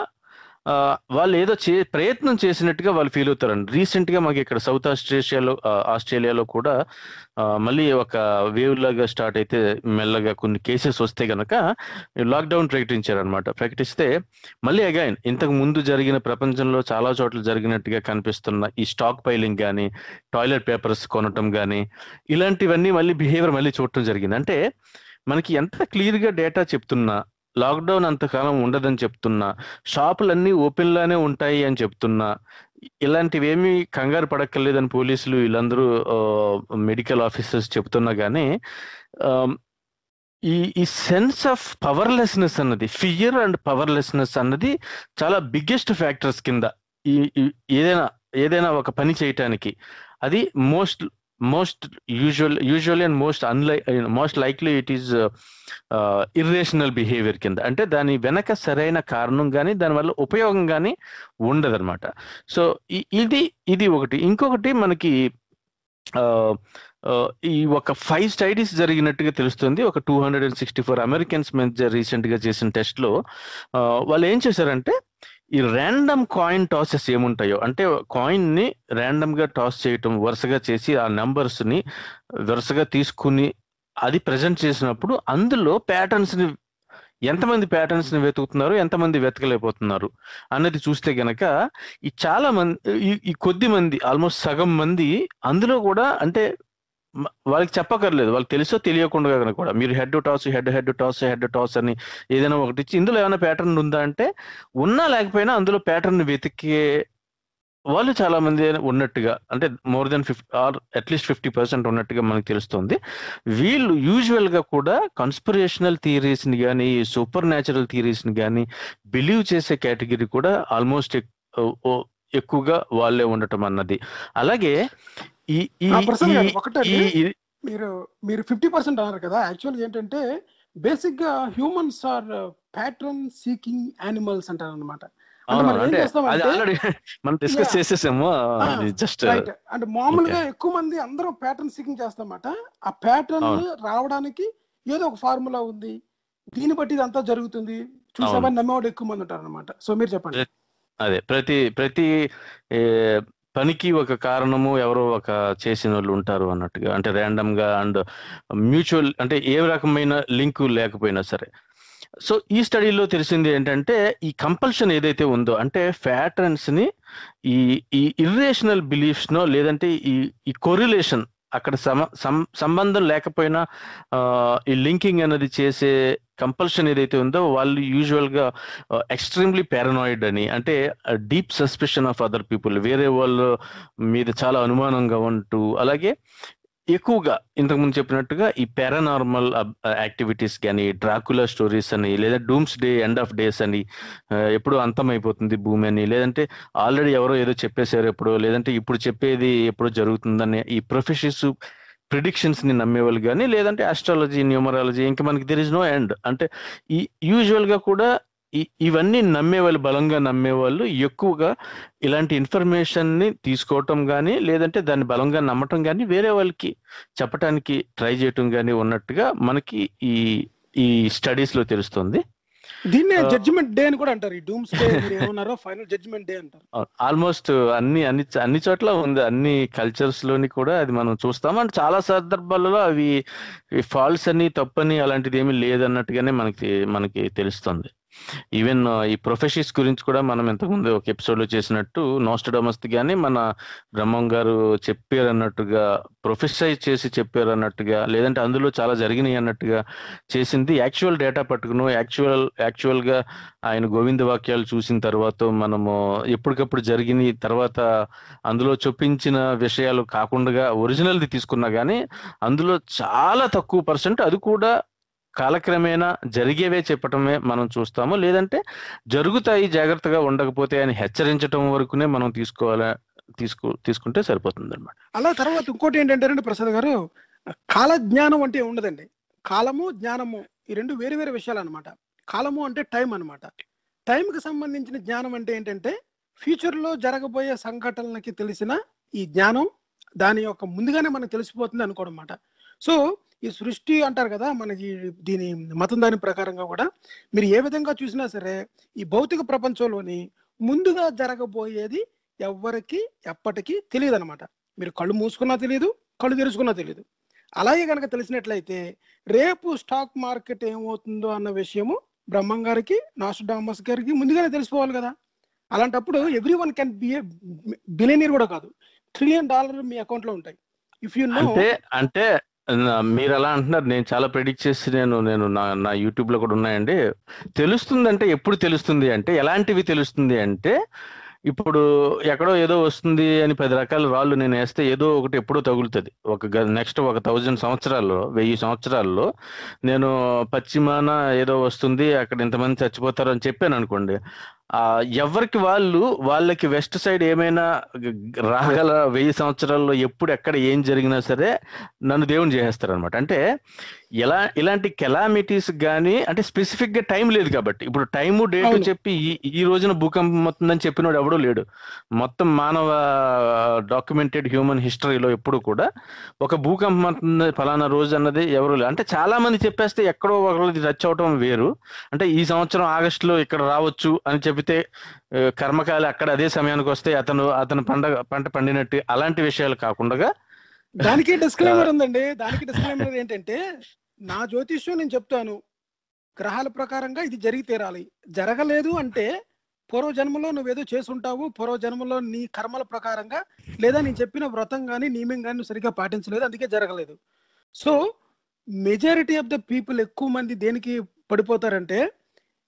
వాళ్ళు ఏదో ప్రయత్నం చేసినట్టుగా వాళ్ళు ఫీల్ అవుతారండి. రీసెంట్ గా మాకు ఇక్కడ సౌత్ ఆస్ట్రేలియాలో కూడా మళ్ళీ ఒక వేవ్ లాగా స్టార్ట్ అయితే మెల్లగా కొన్ని కేసెస్ వస్తే గనక లాక్డౌన్ ప్రకటించారనమాట. ప్రకటిస్తే మళ్ళీ అగైన్ ఇంతకు ముందు జరిగిన ప్రపంచంలో చాలా చోట్ల జరిగినట్టుగా కనిపిస్తున్న ఈ స్టాక్ పైలింగ్ కానీ, టాయిలెట్ పేపర్స్ కొనటం కానీ, ఇలాంటివన్నీ మళ్ళీ బిహేవియర్ మళ్ళీ చూడటం జరిగింది. అంటే మనకి ఎంత క్లియర్ గా డేటా చెప్తున్నా, లాక్డౌన్ అంతకాలం ఉండదని చెప్తున్నా, షాపులన్నీ ఓపెన్ లానే ఉంటాయి అని చెప్తున్నా, ఇలాంటివేమీ కంగారు పడక్కర్లేదని పోలీసులు వీళ్ళందరూ మెడికల్ ఆఫీసర్స్ చెప్తున్నా కానీ, ఈ సెన్స్ ఆఫ్ పవర్లెస్నెస్ అన్నది, ఫియర్ అండ్ పవర్లెస్నెస్ అన్నది చాలా బిగ్గెస్ట్ ఫ్యాక్టర్స్ కింద ఏదైనా ఒక పని చేయటానికి. అది most usually and most likely it is irrational behavior కింద. అంటే దాని వెనక సరైన కారణం కానీ దానివల్ల ఉపయోగం కానీ ఉండదన్నమాట. సో ఇది ఒకటి. ఇంకొకటి మనకి ఈ ఒక 5 స్టడీస్ జరిగినట్టుగా తెలుస్తుంది. ఒక 264 అమెరికన్స్ మధ్య రీసెంట్ గా చేసిన టెస్ట్ లో వాళ్ళు ఏం చేశారంటే, ఈ ర్యాండమ్ కాయిన్ టాసెస్ ఏముంటాయో, అంటే కాయిన్ ని ర్యాండమ్ గా టాస్ చేయటం, వరుసగా చేసి ఆ నంబర్స్ ని వరుసగా తీసుకుని అది ప్రజెంట్ చేసినప్పుడు అందులో ప్యాటర్న్స్ ని, ఎంతమంది ప్యాటర్న్స్ ని వెతుకుతున్నారు, ఎంతమంది వెతకలేకపోతున్నారు అన్నది చూస్తే గనక ఈ చాలా మంది, ఈ కొద్ది మంది, ఆల్మోస్ట్ సగం మంది అందులో కూడా, అంటే వాళ్ళకి చెప్పకర్లేదు, వాళ్ళకి తెలుసో తెలియకుండా కూడా మీరు హెడ్ టాస్ అని ఏదైనా ఒకటి ఇచ్చి ఇందులో ఏమైనా ప్యాటర్న్ ఉందా అంటే, ఉన్నా లేకపోయినా అందులో ప్యాటర్న్ వెతికే వాళ్ళు చాలా మంది ఉన్నట్టుగా, అంటే మోర్ దెన్ 50 ఆర్ అట్లీస్ట్ 50% ఉన్నట్టుగా మనకు తెలుస్తుంది. వీళ్ళు యూజువల్ గా కూడా కన్స్పిరేషనల్ థియరీస్ ని కానీ, సూపర్ న్యాచురల్ థియరీస్ ని కానీ బిలీవ్ చేసే కేటగిరీ కూడా ఆల్మోస్ట్ ఎక్కువగా వాళ్ళే ఉండటం అన్నది. అలాగే మీరు 50% అన్నారు కదా, యాక్చువల్గా ఏంటంటే బేసిక్ గా humans are pattern seeking animals అంటారు అనమాట. అంటే మామూలుగా ఎక్కువ మంది అందరూ ప్యాటర్న్ సీకింగ్ చేస్తామన్నమాట. ఆ ప్యాటర్న్ రావడానికి ఏదో ఒక ఫార్ములా ఉంది, దీన్ని బట్టి ఇదంతా జరుగుతుంది చూసామని నమ్మేవాడు ఎక్కువ మంది ఉంటారు అనమాట. సో మీరు చెప్పండి. అదే ప్రతి పనికి ఒక కారణము ఎవరో ఒక చేసిన వాళ్ళు ఉంటారు అన్నట్టుగా, అంటే ర్యాండమ్ గా అండ్ మ్యూచువల్, అంటే ఏ రకమైన లింక్ లేకపోయినా సరే. సో ఈ స్టడీలో తెలిసింది ఏంటంటే, ఈ కంపల్షన్ ఏదైతే ఉందో, అంటే ప్యాటర్న్స్ ని ఈ ఇర్రేషనల్ బిలీఫ్స్ నో లేదంటే ఈ కొరిలేషన్, అక్కడ సంబంధం లేకపోయినా ఈ లింకింగ్ అనేది చేసే కంపల్షన్ ఏదైతే ఉందో వాళ్ళు యూజువల్ గా ఎక్స్ట్రీమ్లీ పారనాయిడ్ అని, అంటే deep suspicion of other people, వేరే వాళ్ళ మీద చాలా అనుమానంగా ఉంటూ, అలాగే ఎక్కువగా ఇంతకుముందు చెప్పినట్టుగా ఈ పారానార్మల్ యాక్టివిటీస్ కానీ, డ్రాకులా స్టోరీస్ అని, లేదా dooms day end of days అని, ఎప్పుడు అంతమైపోతుంది భూమి అని, లేదంటే ఆల్రెడీ ఎవరో ఏదో చెప్పేశారు ఎప్పుడో, లేదంటే ఇప్పుడు చెప్పేది ఎప్పుడో జరుగుతుందని ఈ ప్రొఫెషన్స్ ప్రిడిక్షన్స్ ని నమ్మేవాళ్ళు కానీ, లేదంటే ఆస్ట్రాలజీ, న్యూమరాలజీ, ఇంకా మనకి దెర్ ఇస్ నో ఎండ్. అంటే ఈ యూజువల్ గా కూడా ఇవన్నీ నమ్మేవాళ్ళు, బలంగా నమ్మేవాళ్ళు ఎక్కువగా ఇలాంటి ఇన్ఫర్మేషన్ ని తీసుకోవటం కానీ, లేదంటే దాన్ని బలంగా నమ్మటం కానీ, వేరే వాళ్ళకి చెప్పటానికి ట్రై చేయటం కానీ ఉన్నట్టుగా మనకి ఈ ఈ స్టడీస్ లో తెలుస్తుంది. దీన్నే జడ్జిమెంట్ డే అని కూడా అంటారు. ఈ డూమ్స్ డే ఏమన్నారో ఫైనల్ జడ్జిమెంట్ డే అంటారు. ఆల్మోస్ట్ అన్ని చోట్ల ఉంది, అన్ని కల్చర్స్ లోని కూడా అది మనం చూస్తాం. అండ్ చాలా సందర్భాలలో అవి ఫాల్స్ అని, తప్పని అలాంటిది ఏమీ లేదన్నట్టుగానే మనకి తెలుస్తుంది. ఈవెన్ ఈ ప్రొఫెషన్స్ గురించి కూడా మనం ఇంతకుముందు ఒక ఎపిసోడ్ లో చేసినట్టు నోస్ట్రాడమస్ గానీ మన బ్రహ్మం గారు చెప్పారు అన్నట్టుగా, ప్రొఫెసైజ్ చేసి చెప్పారు అన్నట్టుగా, లేదంటే అందులో చాలా జరిగినాయి అన్నట్టుగా చేసింది యాక్చువల్ డేటా పట్టుకును యాక్చువల్ గా ఆయన గోవింద వాక్యాలు చూసిన తర్వాత మనము ఎప్పటికప్పుడు జరిగిన తర్వాత అందులో చొప్పించిన విషయాలు కాకుండా ఒరిజినల్ది తీసుకున్నా కానీ అందులో చాలా తక్కువ పర్సెంట్, అది కూడా కాలక్రమేణా జరిగేవే చెప్పటమే మనం చూస్తాము. లేదంటే జరుగుతాయి జాగ్రత్తగా ఉండకపోతే అని హెచ్చరించటం వరకునే మనం తీసుకుంటే సరిపోతుంది అనమాట. అలా తర్వాత ఇంకోటి ఏంటంటే ప్రసాద్ గారు, కాల జ్ఞానం అంటే ఉండదండి. కాలము జ్ఞానము ఈ రెండు వేరు వేరు విషయాలు అనమాట. కాలము అంటే టైం అనమాట. టైంకి సంబంధించిన జ్ఞానం అంటే ఏంటంటే ఫ్యూచర్ లో జరగబోయే సంఘటనలకి తెలిసిన ఈ జ్ఞానం దాని యొక్క ముందుగానే మనకు తెలిసిపోతుంది అనుకోవడం అన్నమాట. సో ఈ సృష్టి అంటారు కదా, మనకి దీని మతం దాని ప్రకారంగా కూడా మీరు ఏ విధంగా చూసినా సరే ఈ భౌతిక ప్రపంచంలోని ముందుగా జరగబోయేది ఎవరికి ఎప్పటికీ తెలియదు అనమాట. మీరు కళ్ళు మూసుకున్నా తెలియదు, కళ్ళు తెరుచుకున్నా తెలియదు. అలాగే కనుక తెలిసినట్లయితే రేపు స్టాక్ మార్కెట్ ఏమవుతుందో అన్న విషయము బ్రహ్మం గారికి, నాస్ట్రాడమస్ గారికి ముందుగానే తెలిసిపోవాలి కదా. అలాంటప్పుడు every one can be A billionaire కూడా కాదు, $1 trillion మీ అకౌంట్ లో ఉంటాయి. ఇఫ్ యు నో అంటే మీరు అలా అంటున్నారు, నేను చాలా ప్రెడిక్ట్ చేసి నేను నా యూట్యూబ్ లో కూడా ఉన్నాయండి. తెలుస్తుంది అంటే ఎప్పుడు తెలుస్తుంది అంటే, ఎలాంటివి తెలుస్తుంది అంటే, ఇప్పుడు ఎక్కడో ఏదో వస్తుంది అని 10 రకాల రాళ్ళు నేను వేస్తే ఏదో ఒకటి ఎప్పుడో తగులుతుంది. నెక్స్ట్ 1000 సంవత్సరాల్లో, 1000 సంవత్సరాల్లో నేను పశ్చిమాన ఏదో వస్తుంది, అక్కడ ఇంతమంది చచ్చిపోతారు అని చెప్పాను అనుకోండి, ఎవరికి వాళ్ళకి వెస్ట్ సైడ్ ఏమైనా రాగల 1000 సంవత్సరాల్లో ఎప్పుడు ఎక్కడ ఏం జరిగినా సరే నన్ను దేవుని చేసేస్తారు అనమాట. అంటే ఇలాంటి కెలామిటీస్ కానీ, అంటే స్పెసిఫిక్ గా టైం లేదు కాబట్టి, ఇప్పుడు టైము డేటు చెప్పి ఈ రోజున భూకంపం అవుతుందని చెప్పినోడు ఎవడూ లేడు. మొత్తం మానవ డాక్యుమెంటెడ్ హ్యూమన్ హిస్టరీలో ఎప్పుడు కూడా ఒక భూకంపం అవుతుంది ఫలానా రోజు అన్నది ఎవరు లేదు. అంటే చాలా మంది చెప్పేస్తే ఎక్కడో ఒకరోజు రచ్ అవటం వేరు. అంటే ఈ సంవత్సరం ఆగస్టులో ఇక్కడ రావచ్చు అని చెబితే కర్మకాలి అక్కడ అదే సమయానికి వస్తే అతను పంట పండినట్టు, అలాంటి విషయాలు కాకుండా దానికి డిస్క్లైమర్ ఉందండి. దానికి డిస్క్లైమర్ ఏంటంటే, నా జ్యోతిష్యం నేను చెప్తాను, గ్రహాల ప్రకారంగా ఇది జరిగి తీరాలి. జరగలేదు అంటే పూర్వజన్మలో నువ్వేదో చేసుంటావు, పూర్వజన్మలో నీ కర్మల ప్రకారంగా, లేదా నేను చెప్పిన వ్రతం కానీ నియమం కానీ నువ్వు సరిగ్గా పాటించలేదు, అందుకే జరగలేదు. So majority of the people, ఎక్కువ మంది దేనికి పడిపోతారంటే,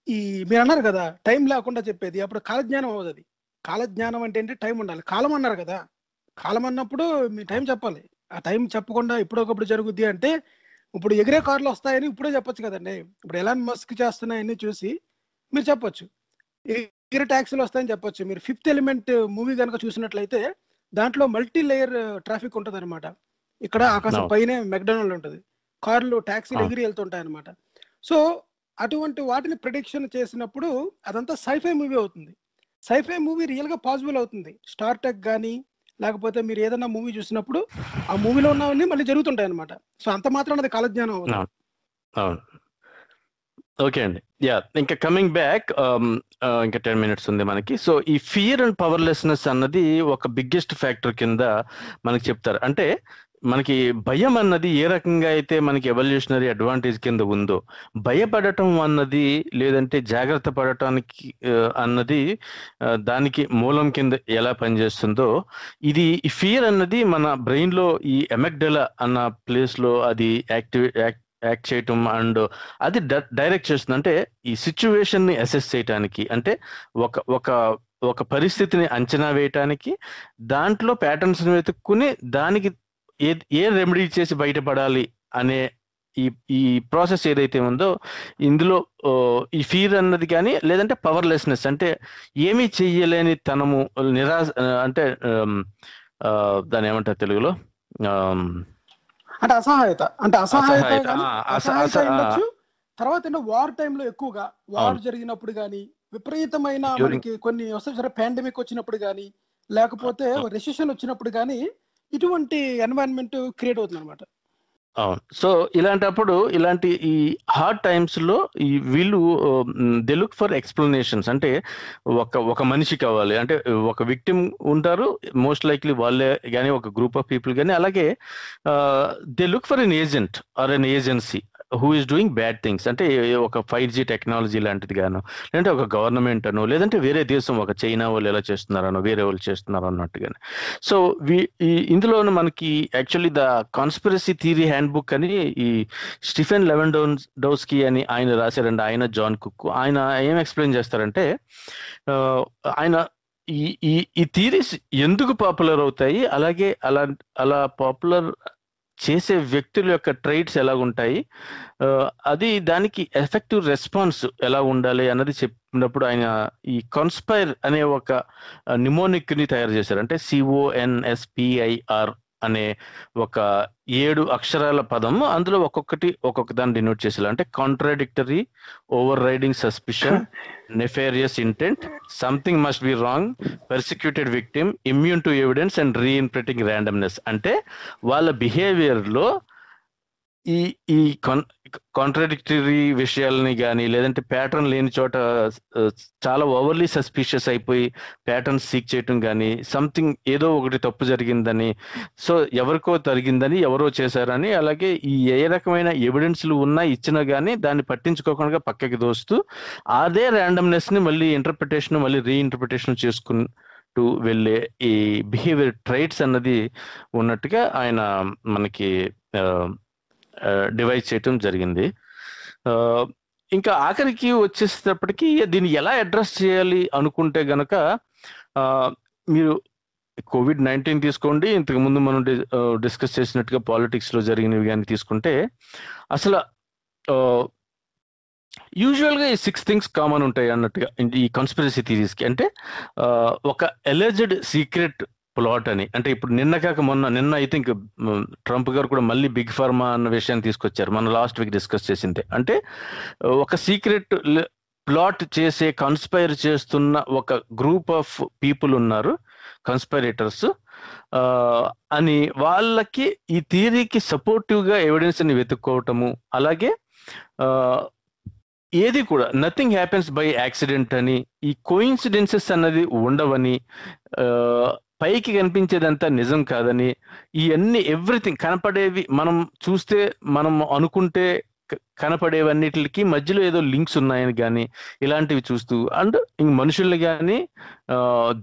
ఈ మీరు అన్నారు కదా టైం లేకుండా చెప్పేది, అప్పుడు కాలజ్ఞానం అవుతుంది. కాలజ్ఞానం అంటే టైం ఉండాలి. కాలం అన్నారు కదా, కాలం అన్నప్పుడు మీ టైం చెప్పాలి. ఆ టైం చెప్పకుండా ఇప్పుడొకప్పుడు జరుగుద్ది అంటే, ఇప్పుడు ఎగిరే కార్లు వస్తాయని ఇప్పుడే చెప్పొచ్చు కదండి. ఇప్పుడు ఎలాన్ మస్క్ చేస్తున్నాయని చూసి మీరు చెప్పొచ్చు, ఎగిరే ట్యాక్సీలు వస్తాయని చెప్పొచ్చు. మీరు 5th ఎలిమెంట్ మూవీ కనుక చూసినట్లయితే దాంట్లో మల్టీ లేయర్ ట్రాఫిక్ ఉంటుంది అనమాట. ఇక్కడ ఆకాశం పైనే మెక్డొనాల్డ్ ఉంటుంది, కార్లు ట్యాక్సీలు ఎగిరి వెళ్తుంటాయి అనమాట. సో అటువంటి వాటిని ప్రిడిక్షన్ చేసినప్పుడు అదంతా సైఫై మూవీ అవుతుంది. సైఫై మూవీ రియల్ గా పాసిబుల్ అవుతుంది. స్టార్ టెక్ కానీ, లేకపోతే మీరు ఏదైనా మూవీ చూసినప్పుడు ఆ మూవీలో ఉన్నవన్నీ మళ్ళీ జరుగుతుంటాయి అనమాట. సో అంత మాత్రం అది కాలజ్ఞానం అవుతుంది. ఓకే అండి. ఇంకా కమింగ్ బ్యాక్, ఇంకా 10 minutes ఉంది మనకి. సో ఈ ఫియర్ అండ్ పవర్లెస్నెస్ అన్నది ఒక బిగ్గెస్ట్ ఫ్యాక్టర్ కింద మనకి చెప్తారు. అంటే మనకి భయం అన్నది ఏ రకంగా అయితే మనకి ఎవల్యూషనరీ అడ్వాంటేజ్ కింద ఉందో, భయపడటం అన్నది లేదంటే జాగ్రత్త పడటానికి అన్నది దానికి మూలం కింద ఎలా పనిచేస్తుందో, ఇది ఫియర్ అన్నది మన బ్రెయిన్ లో ఈ ఎమెగ్డలా అన్న ప్లేస్ లో అది యాక్ట్ చేయటం అండ్ అది డైరెక్ట్ చేస్తుంది. అంటే ఈ సిచ్యువేషన్ ని అసెస్ చేయటానికి, అంటే ఒక పరిస్థితిని అంచనా వేయటానికి, దాంట్లో ప్యాటర్న్స్ వెతుక్కుని దానికి ఏ రెమెడీ చేసి బయటపడాలి అనే ఈ ప్రాసెస్ ఏదైతే ఉందో, ఇందులో ఈ ఫియర్ అన్నది కానీ, లేదంటే పవర్లెస్నెస్ అంటే ఏమీ చెయ్యలేని తనము, నిరాశ, అంటే దాని ఏమంటారు తెలుగులో, అంటే అసహాయత. అంటే అసహాయత ఉండొచ్చు, తర్వాత ఏంటో వార్ టైంలో ఎక్కువగా వార్ జరిగినప్పుడు కానీ, విపరీతమైన మనకి కొన్ని వస్తాయి పాండమిక్ వచ్చినప్పుడు కానీ, లేకపోతే రెసిషన్ వచ్చినప్పుడు కానీ ఇటువంటి ఎన్వైరన్మెంట్ క్రియేట్ అవుతుంది అనమాట. అవును. సో ఇలాంటప్పుడు ఇలాంటి ఈ హార్డ్ టైమ్స్ లో ఈ వీళ్ళు దే లుక్ ఫర్ ఎక్స్ప్లెనేషన్స్. అంటే ఒక మనిషి కావాలి, అంటే ఒక విక్టిమ్ ఉంటారు మోస్ట్ లైక్లీ వాళ్ళే కానీ, ఒక గ్రూప్ ఆఫ్ పీపుల్ కానీ, అలాగే they look for an agent or an agency who is doing bad things. అంటే ఒక 5G టెక్నాలజీ లాంటిది గాను, లేదంటే ఒక గవర్నమెంట్ అనో, లేదంటే వేరే దేశం, ఒక చైనా వాళ్ళు ఎలా చేస్తున్నారనో, వేరే వాళ్ళు చేస్తున్నారు అన్నట్టుగానే. సో ఇందులోనే మనకి actually the conspiracy theory hand book అని ఈ స్టీఫెన్ లెవెన్డోస్కీ అని ఆయన రాశారండి. ఆయన జాన్ కుక్. ఆయన ఏం ఎక్స్ప్లెయిన్ చేస్తారంటే, ఆయన ఈ థియరీస్ ఎందుకు పాపులర్ అవుతాయి, అలాగే అలా పాపులర్ చేసే వ్యక్తుల యొక్క ట్రైట్స్ ఎలా ఉంటాయి, అది దానికి ఎఫెక్టివ్ రెస్పాన్స్ ఎలా ఉండాలి అన్నది చెప్పినప్పుడు ఆయన ఈ కాన్స్పైర్ అనే ఒక నిమోనిక్ ని తయారు చేశారు. అంటే CONSPIR అనే ఒక 7 అక్షరాల పదం, అందులో ఒక్కొక్క దాన్ని డినోట్ చేసేలా. అంటే contradictory, overriding suspicion, nefarious intent, something must be wrong, persecuted victim, immune to evidence and reinterpreting randomness. అంటే వాళ్ళ బిహేవియర్ లో ఈ కాంట్రాడిక్టరీ విషయాలని కానీ, లేదంటే ప్యాటర్న్ లేని చోట చాలా ఓవర్లీ సస్పిషియస్ అయిపోయి ప్యాటర్న్ సీక్ చేయటం కానీ, సంథింగ్ ఏదో ఒకటి తప్పు జరిగిందని, సో ఎవరికో జరిగిందని, ఎవరో చేశారని, అలాగే ఏ రకమైన ఎవిడెన్స్లు ఉన్నా ఇచ్చినా కానీ దాన్ని పట్టించుకోకుండా పక్కకి దోస్తూ అదే ర్యాండమ్నెస్ ని మళ్ళీ ఇంటర్ప్రిటేషన్, మళ్ళీ రీఇంటర్ప్రిటేషన్ చేసుకుంటూ వెళ్ళే ఈ బిహేవియర్ ట్రైట్స్ అన్నది ఉన్నట్టుగా ఆయన మనకి డివైడ్ చేయటం జరిగింది. ఇంకా ఆఖరికి వచ్చేసేటప్పటికి దీన్ని ఎలా అడ్రస్ చేయాలి అనుకుంటే గనక, మీరు COVID-19 తీసుకోండి, ఇంతకు ముందు మనం డిస్కస్ చేసినట్టుగా పాలిటిక్స్ లో జరిగినవి కానీ తీసుకుంటే, అసలు యూజువల్ గా ఈ 6 థింగ్స్ కామన్ ఉంటాయి అన్నట్టుగా ఈ కాన్స్పిరసీ థియరీస్ కి. అంటే ఒక అలెజ్డ్ సీక్రెట్ ప్లాట్ అని. అంటే ఇప్పుడు నిన్న ఐ థింక్ ట్రంప్ గారు కూడా మళ్ళీ బిగ్ ఫార్మా అన్న విషయాన్ని తీసుకొచ్చారు, మనం లాస్ట్ వీక్ డిస్కస్ చేసిందే. అంటే ఒక సీక్రెట్ ప్లాట్ చేసే, కన్స్పైర్ చేస్తున్న ఒక గ్రూప్ ఆఫ్ పీపుల్ ఉన్నారు, కన్స్పైరేటర్స్ అని. వాళ్ళకి ఈ థియరీకి సపోర్టివ్ గా ఎవిడెన్స్ ని వెతుక్కోవటము, అలాగే ఏది కూడా నథింగ్ హ్యాపెన్స్ బై యాక్సిడెంట్ అని, ఈ కోయిన్సిడెన్సెస్ అన్నది ఉండవని, పైకి కనిపించేదంతా నిజం కాదని, ఇవన్నీ ఎవ్రీథింగ్ కనపడేవి మనం చూస్తే, మనం అనుకుంటే కనపడేవన్నిటికి మధ్యలో ఏదో లింక్స్ ఉన్నాయని కానీ, ఇలాంటివి చూస్తూ, అండ్ ఇంక మనుషుల్ని కానీ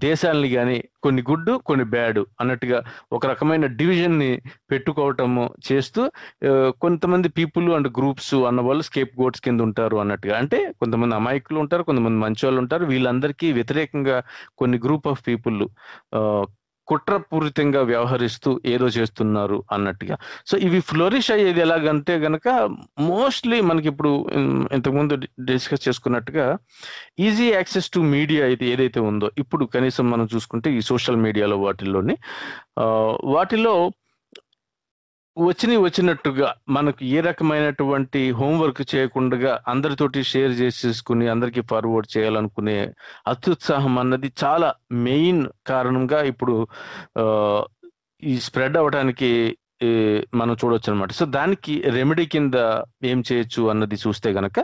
దేశాలని కానీ కొన్ని గుడ్ కొన్ని బ్యాడ్ అన్నట్టుగా ఒక రకమైన డివిజన్ ని పెట్టుకోవటము చేస్తూ, కొంతమంది పీపుల్ అండ్ గ్రూప్స్ అన్న వాళ్ళు స్కేప్ గోట్స్ కింద ఉంటారు అన్నట్టుగా. అంటే కొంతమంది అమాయకులు ఉంటారు, కొంతమంది మంచి వాళ్ళు ఉంటారు, వీళ్ళందరికీ వ్యతిరేకంగా కొన్ని గ్రూప్ ఆఫ్ పీపుల్ కుట్రపూరితంగా వ్యవహరిస్తూ ఏదో చేస్తున్నారు అన్నట్టుగా. సో ఇవి ఫ్లోరిష్ అయ్యేది ఎలాగంటే గనక, మోస్ట్లీ మనకి ఇప్పుడు ఇంతకుముందు డిస్కస్ చేసుకున్నట్టుగా ఈజీ యాక్సెస్ టు మీడియా అయితే ఏదైతే ఉందో, ఇప్పుడు కనీసం మనం చూసుకుంటే ఈ సోషల్ మీడియాలో వాటిలో వచ్చినట్టుగా మనకు ఏ రకమైనటువంటి హోంవర్క్ చేయకుండా అందరితోటి షేర్ చేసేసుకుని అందరికీ ఫార్వర్డ్ చేయాలనుకునే అత్యుత్సాహం అన్నది చాలా మెయిన్ కారణంగా ఇప్పుడు ఈ స్ప్రెడ్ అవడానికి మనం చూడొచ్చు అనమాట. సో దానికి రెమెడీ కింద ఏం చేయొచ్చు అన్నది చూస్తే గనక,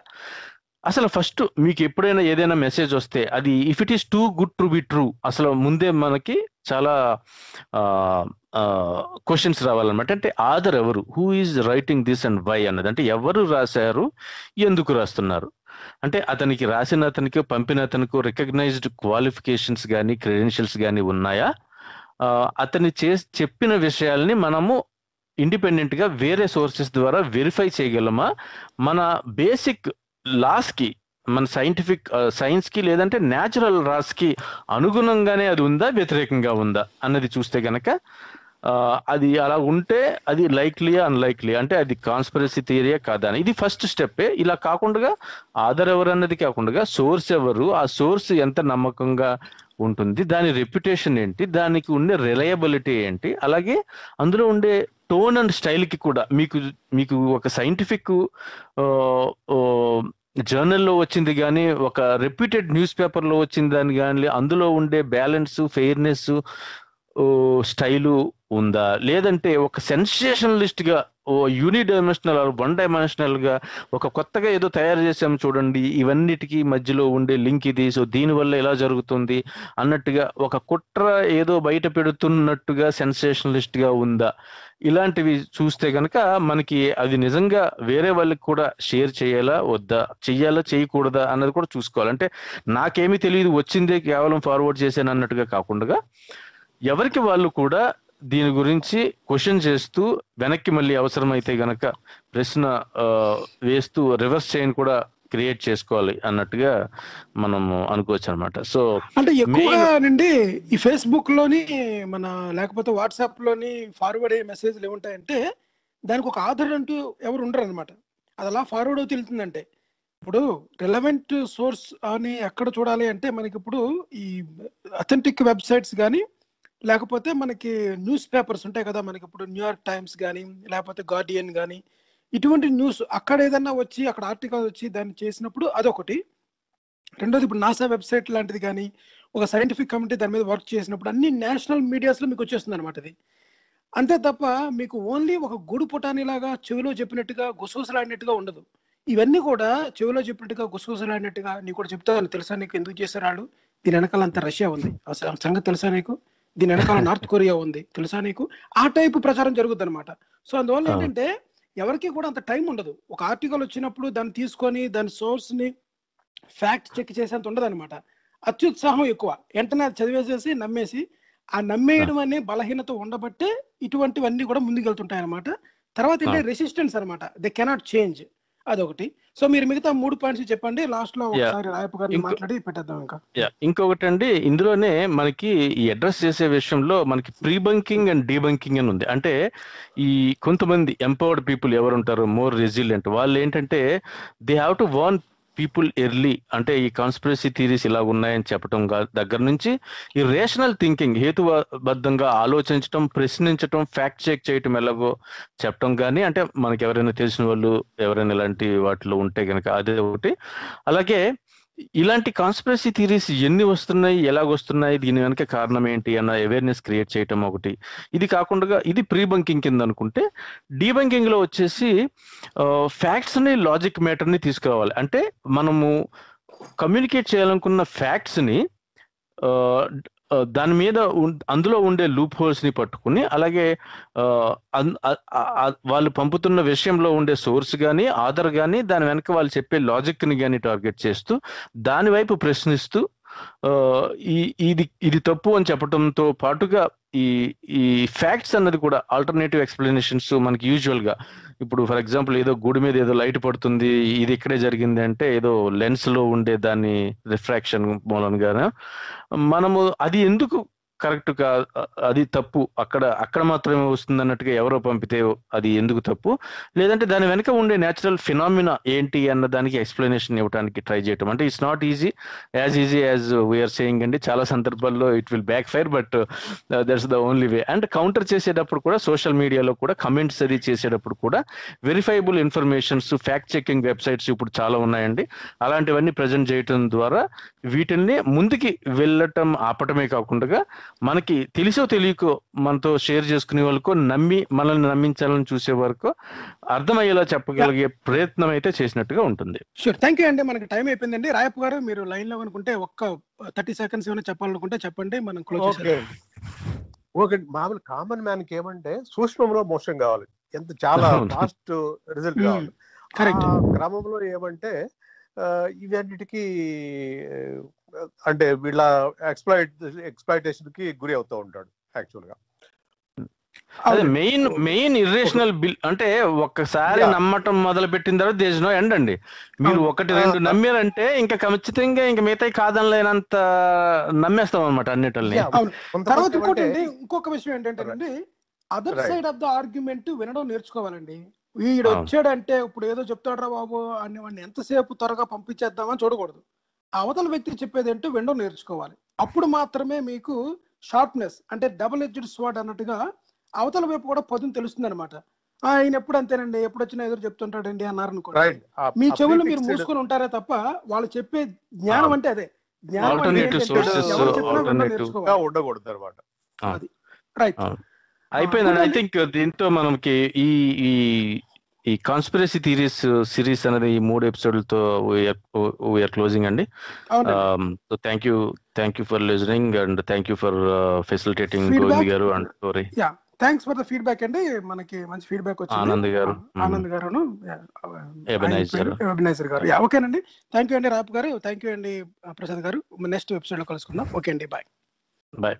అసలు ఫస్ట్ మీకు ఎప్పుడైనా ఏదైనా మెసేజ్ వస్తే అది if it is too good to be true, అసలు ముందే మనకి చాలా క్వశ్చన్స్ రావాలన్నమాట. అంటే ఆథర్ ఎవరు, who is writing this and why అన్నది. అంటే ఎవరు రాశారు, ఎందుకు రాస్తున్నారు, అంటే అతనికి రాసిన అతనికి పంపిన అతనికి రికగ్నైజ్డ్ క్వాలిఫికేషన్స్ కానీ క్రెడెన్షియల్స్ కానీ ఉన్నాయా, అతని చెప్పిన విషయాల్ని మనము ఇండిపెండెంట్ గా వేరే సోర్సెస్ ద్వారా వెరిఫై చేయగలమా, మన బేసిక్ లాస్ కి, మన సైన్స్ కి లేదంటే న్యాచురల్ రాస్ కి అనుగుణంగానే అది ఉందా, వ్యతిరేకంగా ఉందా అన్నది చూస్తే గనక అది అలా ఉంటే అది లైక్లీయా అన్లైక్లీ, అంటే అది కాన్స్పిరసీ థియరీయా కాదా అని. ఇది ఫస్ట్ స్టెప్పే. ఇలా కాకుండా ఆధార్ ఎవరు అన్నది కాకుండా సోర్స్ ఎవరు, ఆ సోర్స్ ఎంత నమ్మకంగా ఉంటుంది, దాని రెప్యుటేషన్ ఏంటి, దానికి ఉండే రిలయబిలిటీ ఏంటి, అలాగే అందులో ఉండే టోన్ అండ్ స్టైల్కి కూడా మీకు ఒక సైంటిఫిక్ జర్నల్లో వచ్చింది కానీ ఒక రెప్యూటెడ్ న్యూస్ పేపర్లో వచ్చింది దాని కానీ అందులో ఉండే బ్యాలెన్స్, ఫెయిర్నెస్, స్టైలు ఉందా, లేదంటే ఒక సెన్సేషనలిస్ట్ గా యూనిడైమెన్షనల్ వన్ డైమెన్షనల్ గా ఒక కొత్తగా ఏదో తయారు చేసాము చూడండి, ఇవన్నిటికీ మధ్యలో ఉండే లింక్ ఇది, సో దీనివల్ల ఎలా జరుగుతుంది అన్నట్టుగా ఒక కుట్ర ఏదో బయట పెడుతున్నట్టుగా సెన్సేషనలిస్ట్ గా ఉందా, ఇలాంటివి చూస్తే కనుక మనకి అది నిజంగా వేరే వాళ్ళకి కూడా షేర్ చేయాలా వద్దా, చెయ్యాలా చేయకూడదా అన్నది కూడా చూసుకోవాలి. అంటే నాకేమీ తెలియదు వచ్చిందే కేవలం ఫార్వర్డ్ చేశాను అన్నట్టుగా కాకుండా ఎవరికి వాళ్ళు కూడా దీని గురించి క్వశ్చన్ చేస్తూ వెనక్కి మళ్ళీ అవసరమైతే గనక ప్రశ్న వేస్తూ రివర్స్ చైన్ కూడా క్రియేట్ చేసుకోవాలి అన్నట్టుగా మనం అనుకోవచ్చు అనమాట. సో అంటే ఎక్కువగా నుండి ఈ ఫేస్బుక్ లోని మన లేకపోతే వాట్సాప్ లోని ఫార్వర్డ్ అయ్యే మెసేజ్లు ఏముంటాయంటే దానికి ఒక ఆధార్ అంటూ ఎవరు ఉండరు అనమాట. అది అలా ఫార్వర్డ్ అవుతూ వెళ్తుందంటే ఇప్పుడు రిలవెంట్ సోర్స్ అని ఎక్కడ చూడాలి అంటే మనకి ఇప్పుడు ఈ అథెంటిక్ వెబ్సైట్స్ కానీ లేకపోతే మనకి న్యూస్ పేపర్స్ ఉంటాయి కదా, మనకి ఇప్పుడు న్యూయార్క్ టైమ్స్ కానీ లేకపోతే గార్డియన్ కానీ ఇటువంటి న్యూస్ అక్కడ ఏదన్నా వచ్చి అక్కడ ఆర్టికల్ వచ్చి దాన్ని చేసినప్పుడు అదొకటి. రెండోది ఇప్పుడు నాసా వెబ్సైట్ లాంటిది కానీ ఒక సైంటిఫిక్ కమిటీ దాని మీద వర్క్ చేసినప్పుడు అన్ని నేషనల్ మీడియాస్లో మీకు వచ్చేస్తుంది అనమాట. అది అంతే తప్ప మీకు ఓన్లీ ఒక గూడు పుటానిలాగా చెవిలో చెప్పినట్టుగా గుసగుసలాడినట్టుగా ఉండదు. ఇవన్నీ కూడా చెవిలో చెప్పినట్టుగా గుసగుసలాడినట్టుగా నీకు కూడా చెప్తాను తెలుసా నీకు ఎందుకు చేశారు వాళ్ళు, దీని వెనకాల అంత రష్యా ఉంది సంగతి తెలుసా నీకు, దీని వెనకాల నార్త్ కొరియా ఉంది తెలుసా నీకు, ఆ టైపు ప్రచారం జరుగుతుంది అనమాట. సో అందువల్ల ఏంటంటే ఎవరికి కూడా అంత టైం ఉండదు. ఒక ఆర్టికల్ వచ్చినప్పుడు దాన్ని తీసుకొని దాని సోర్స్ ని ఫ్యాక్ట్ చెక్ చేసేంత ఉండదు అనమాట. అత్యుత్సాహం ఎక్కువ, వెంటనే అది చదివేసేసి నమ్మేసి ఆ నమ్మేయడం అనే బలహీనత ఉండబట్టే ఇటువంటివన్నీ కూడా ముందుకెళ్తుంటాయి అనమాట. తర్వాత ఏంటంటే రెసిస్టెన్స్ అనమాట, దే కెనాట్ చేంజ్, అదొకటి. సో మీరు మిగతా 3 పాయింట్స్ చెప్పండి, లాస్ట్ లో ఒకసారి రాయప్ప గారిని మాట్లాడి పెట్టేద్దాం. ఇంకొకటి అండి, ఇందులోనే మనకి ఈ అడ్రస్ చేసే విషయంలో మనకి ప్రీ బంకింగ్ అండ్ డీబంకింగ్ అని ఉంది. అంటే ఈ కొంతమంది ఎంపవర్డ్ పీపుల్ ఎవరు ఉంటారు మోర్ రెసిలియంట్ వాళ్ళు ఏంటంటే they have to warn people early, అంటే ఈ కాన్స్పిరసీ థియరీస్ ఇలా ఉన్నాయని చెప్పడం దగ్గర నుంచి ఈ రేషనల్ థింకింగ్ హేతుబద్ధంగా ఆలోచించడం, ప్రశ్నించడం, ఫ్యాక్ట్ చెక్ చేయటం ఎలాగో చెప్పడం కానీ, అంటే మనకి ఎవరైనా తెలిసిన వాళ్ళు ఎవరైనా ఇలాంటి వాటిలో ఉంటే కనుక అదే ఒకటి. అలాగే ఇలాంటి కాన్స్పిరసీ థియరీస్ ఎన్ని వస్తున్నాయి, ఎలాగొస్తున్నాయి, దీని వెనక కారణం ఏంటి అన్న అవేర్నెస్ క్రియేట్ చేయటం ఒకటి. ఇది కాకుండా ఇది ప్రీ బంకింగ్ కింద అనుకుంటే, డీబంకింగ్ లో వచ్చేసి ఫ్యాక్ట్స్ ని లాజిక్ మ్యాటర్ ని తీసుకురావాలి. అంటే మనము కమ్యూనికేట్ చేయాలనుకున్న ఫ్యాక్ట్స్ ని దాని మీద అందులో ఉండే లూప్ హోల్స్ ని పట్టుకుని, అలాగే వాళ్ళు పంపుతున్న విషయంలో ఉండే సోర్స్ కానీ ఆధార్ కానీ దాని వెనక వాళ్ళు చెప్పే లాజిక్ ని కానీ టార్గెట్ చేస్తూ దాని వైపు ప్రశ్నిస్తూ ఇది తప్పు అని చెప్పడంతో పాటుగా ఈ ఫ్యాక్ట్స్ అన్నది కూడా ఆల్టర్నేటివ్ ఎక్స్ప్లెనేషన్స్ మనకి యూజువల్ గా ఇప్పుడు ఫర్ ఎగ్జాంపుల్ ఏదో గుడి మీద ఏదో లైట్ పడుతుంది, ఇది ఇక్కడే జరిగింది అంటే ఏదో లెన్స్ లో ఉండే దాన్ని రిఫ్రాక్షన్ మూలంగా మనము అది ఎందుకు కరెక్ట్ అది తప్పు, అక్కడ మాత్రమే వస్తుంది అన్నట్టుగా ఎవరో పంపితే అది ఎందుకు తప్పు, లేదంటే దాని వెనక ఉండే న్యాచురల్ ఫినామినా ఏంటి అన్న దానికి ఎక్స్ప్లెనేషన్ ఇవ్వడానికి ట్రై చేయటం. అంటే it's not easy as we are saying అండి, చాలా సందర్భాల్లో it will back fire, but that's the only way. And counter చేసేటప్పుడు కూడా సోషల్ మీడియాలో కూడా కమెంట్స్ అది చేసేటప్పుడు కూడా verifiable informations, fact checking websites ఇప్పుడు చాలా ఉన్నాయండి. అలాంటివన్నీ ప్రజెంట్ చేయటం ద్వారా వీటిల్ని ముందుకి వెళ్ళటం ఆపటమే కాకుండా మనకి తెలిసో తెలియకో మనతో షేర్ చేసుకునే వాళ్ళకు మనల్ని నమ్మించాలని చూసే వరకు అర్థమయ్యేలా చెప్పగలిగే ప్రయత్నం అయితే చేసినట్టుగా ఉంటుంది. షూర్, థ్యాంక్ యూ అండి. మనకి టైం అయిపోయిందండి. రాయప్ప గారు మీరు లైన్ లో అనుకుంటే ఒక్క 30 సెకండ్స్ ఏమైనా చెప్పాలనుకుంటే చెప్పండి, మనం క్లోజ్ చేద్దాం. ఓకే, మామూలు కామన్ మ్యాన్ కి ఏమంటే సూక్ష్మంలో మోసం కావాలి, ఎంత చాలా ఫాస్ట్ రిజల్ట్ కావాలి. క్రమంలో ఏమంటే ఇవన్నిటికీ అంటే వీళ్ళ ఎక్స్ప్లాయిటేషన్ కి గురి అవుతూ ఉంటాడు యాక్చువల్ గా. అదే మెయిన్ ఇర్రేషనల్ బిల్ అంటే ఒక్కసారి నమ్మటం మొదలు పెట్టిన తర్వాత దేర్ ఇస్ నో ఎండ్ అండి. మీరు 1-2 నమ్మారంటే ఇంకా ఖచ్చితంగా ఇంకా మిగతా కాదనలేనంత నమ్మేస్తాం అనమాట అన్నిటిని. తర్వాత ఇంకొక విషయం ఏంటంటే other Right. Side of the argument వినడం నేర్చుకోవాలండి. వీడు అవును. వచ్చాడంటే ఇప్పుడు ఏదో చెప్తాడ్రా బాబు అని వాడిని ఎంతసేపు త్వరగా పంపించేద్దామని చూడకూడదు. అవతల వ్యక్తి చెప్పేది ఏంటో వినడం నేర్చుకోవాలి. అప్పుడు మాత్రమే మీకు షార్ప్నెస్, అంటే డబుల్ ఎడ్జ్డ్ స్వార్డ్ అన్నట్టుగా అవతల వైపు కూడా పదును తెలుస్తుంది అనమాట. ఆయన ఎప్పుడు అంతేనండి, ఎప్పుడు వచ్చినా ఎదురు చెప్తుంటాడండి అన్నారు అనుకోండి, రైట్. మీ చెవులు మీరు మూసుకొని ఉంటారే తప్ప వాళ్ళు చెప్పే జ్ఞానం అంటే అదే. జ్ఞానం అంటే Alternative ఏంటంటే sources, ఎవరు చెప్పినా వినడం alternative నేర్చుకోవాలి. ఉండకూడదు అనమాట. అది రైట్. అయిపోయిందండి. ఐ చూడండి. థింక్ దీంతో మనకి ఈ ఈ ఈ కాన్స్పిరసీ థియరీస్ సిరీస్ అనేది ఈ 3 ఎపిసోడ్లతో వీఆర్ క్లోజింగ్ అండి. అవునండి. So thank you for listening and thank you for facilitating Feedback. Govind గారు and story. Yeah, thanks for the feedback అండి. మనకి మంచి ఫీడ్బ్యాక్ వచ్చింది. ఆనంద్ గారు. ఆనంద్ గారును ఎబెనైజర్. ఎబెనైజర్ గారు. యా, ఓకేనండి. థ్యాంక్ యూ అండి రాపు గారు. థ్యాంక్ యూ అండి ప్రసాద్ గారు. నెక్స్ట్ ఎపిసోడ్ లో కలుసుకుందాం. ఓకే అండి, బాయ్. బాయ్.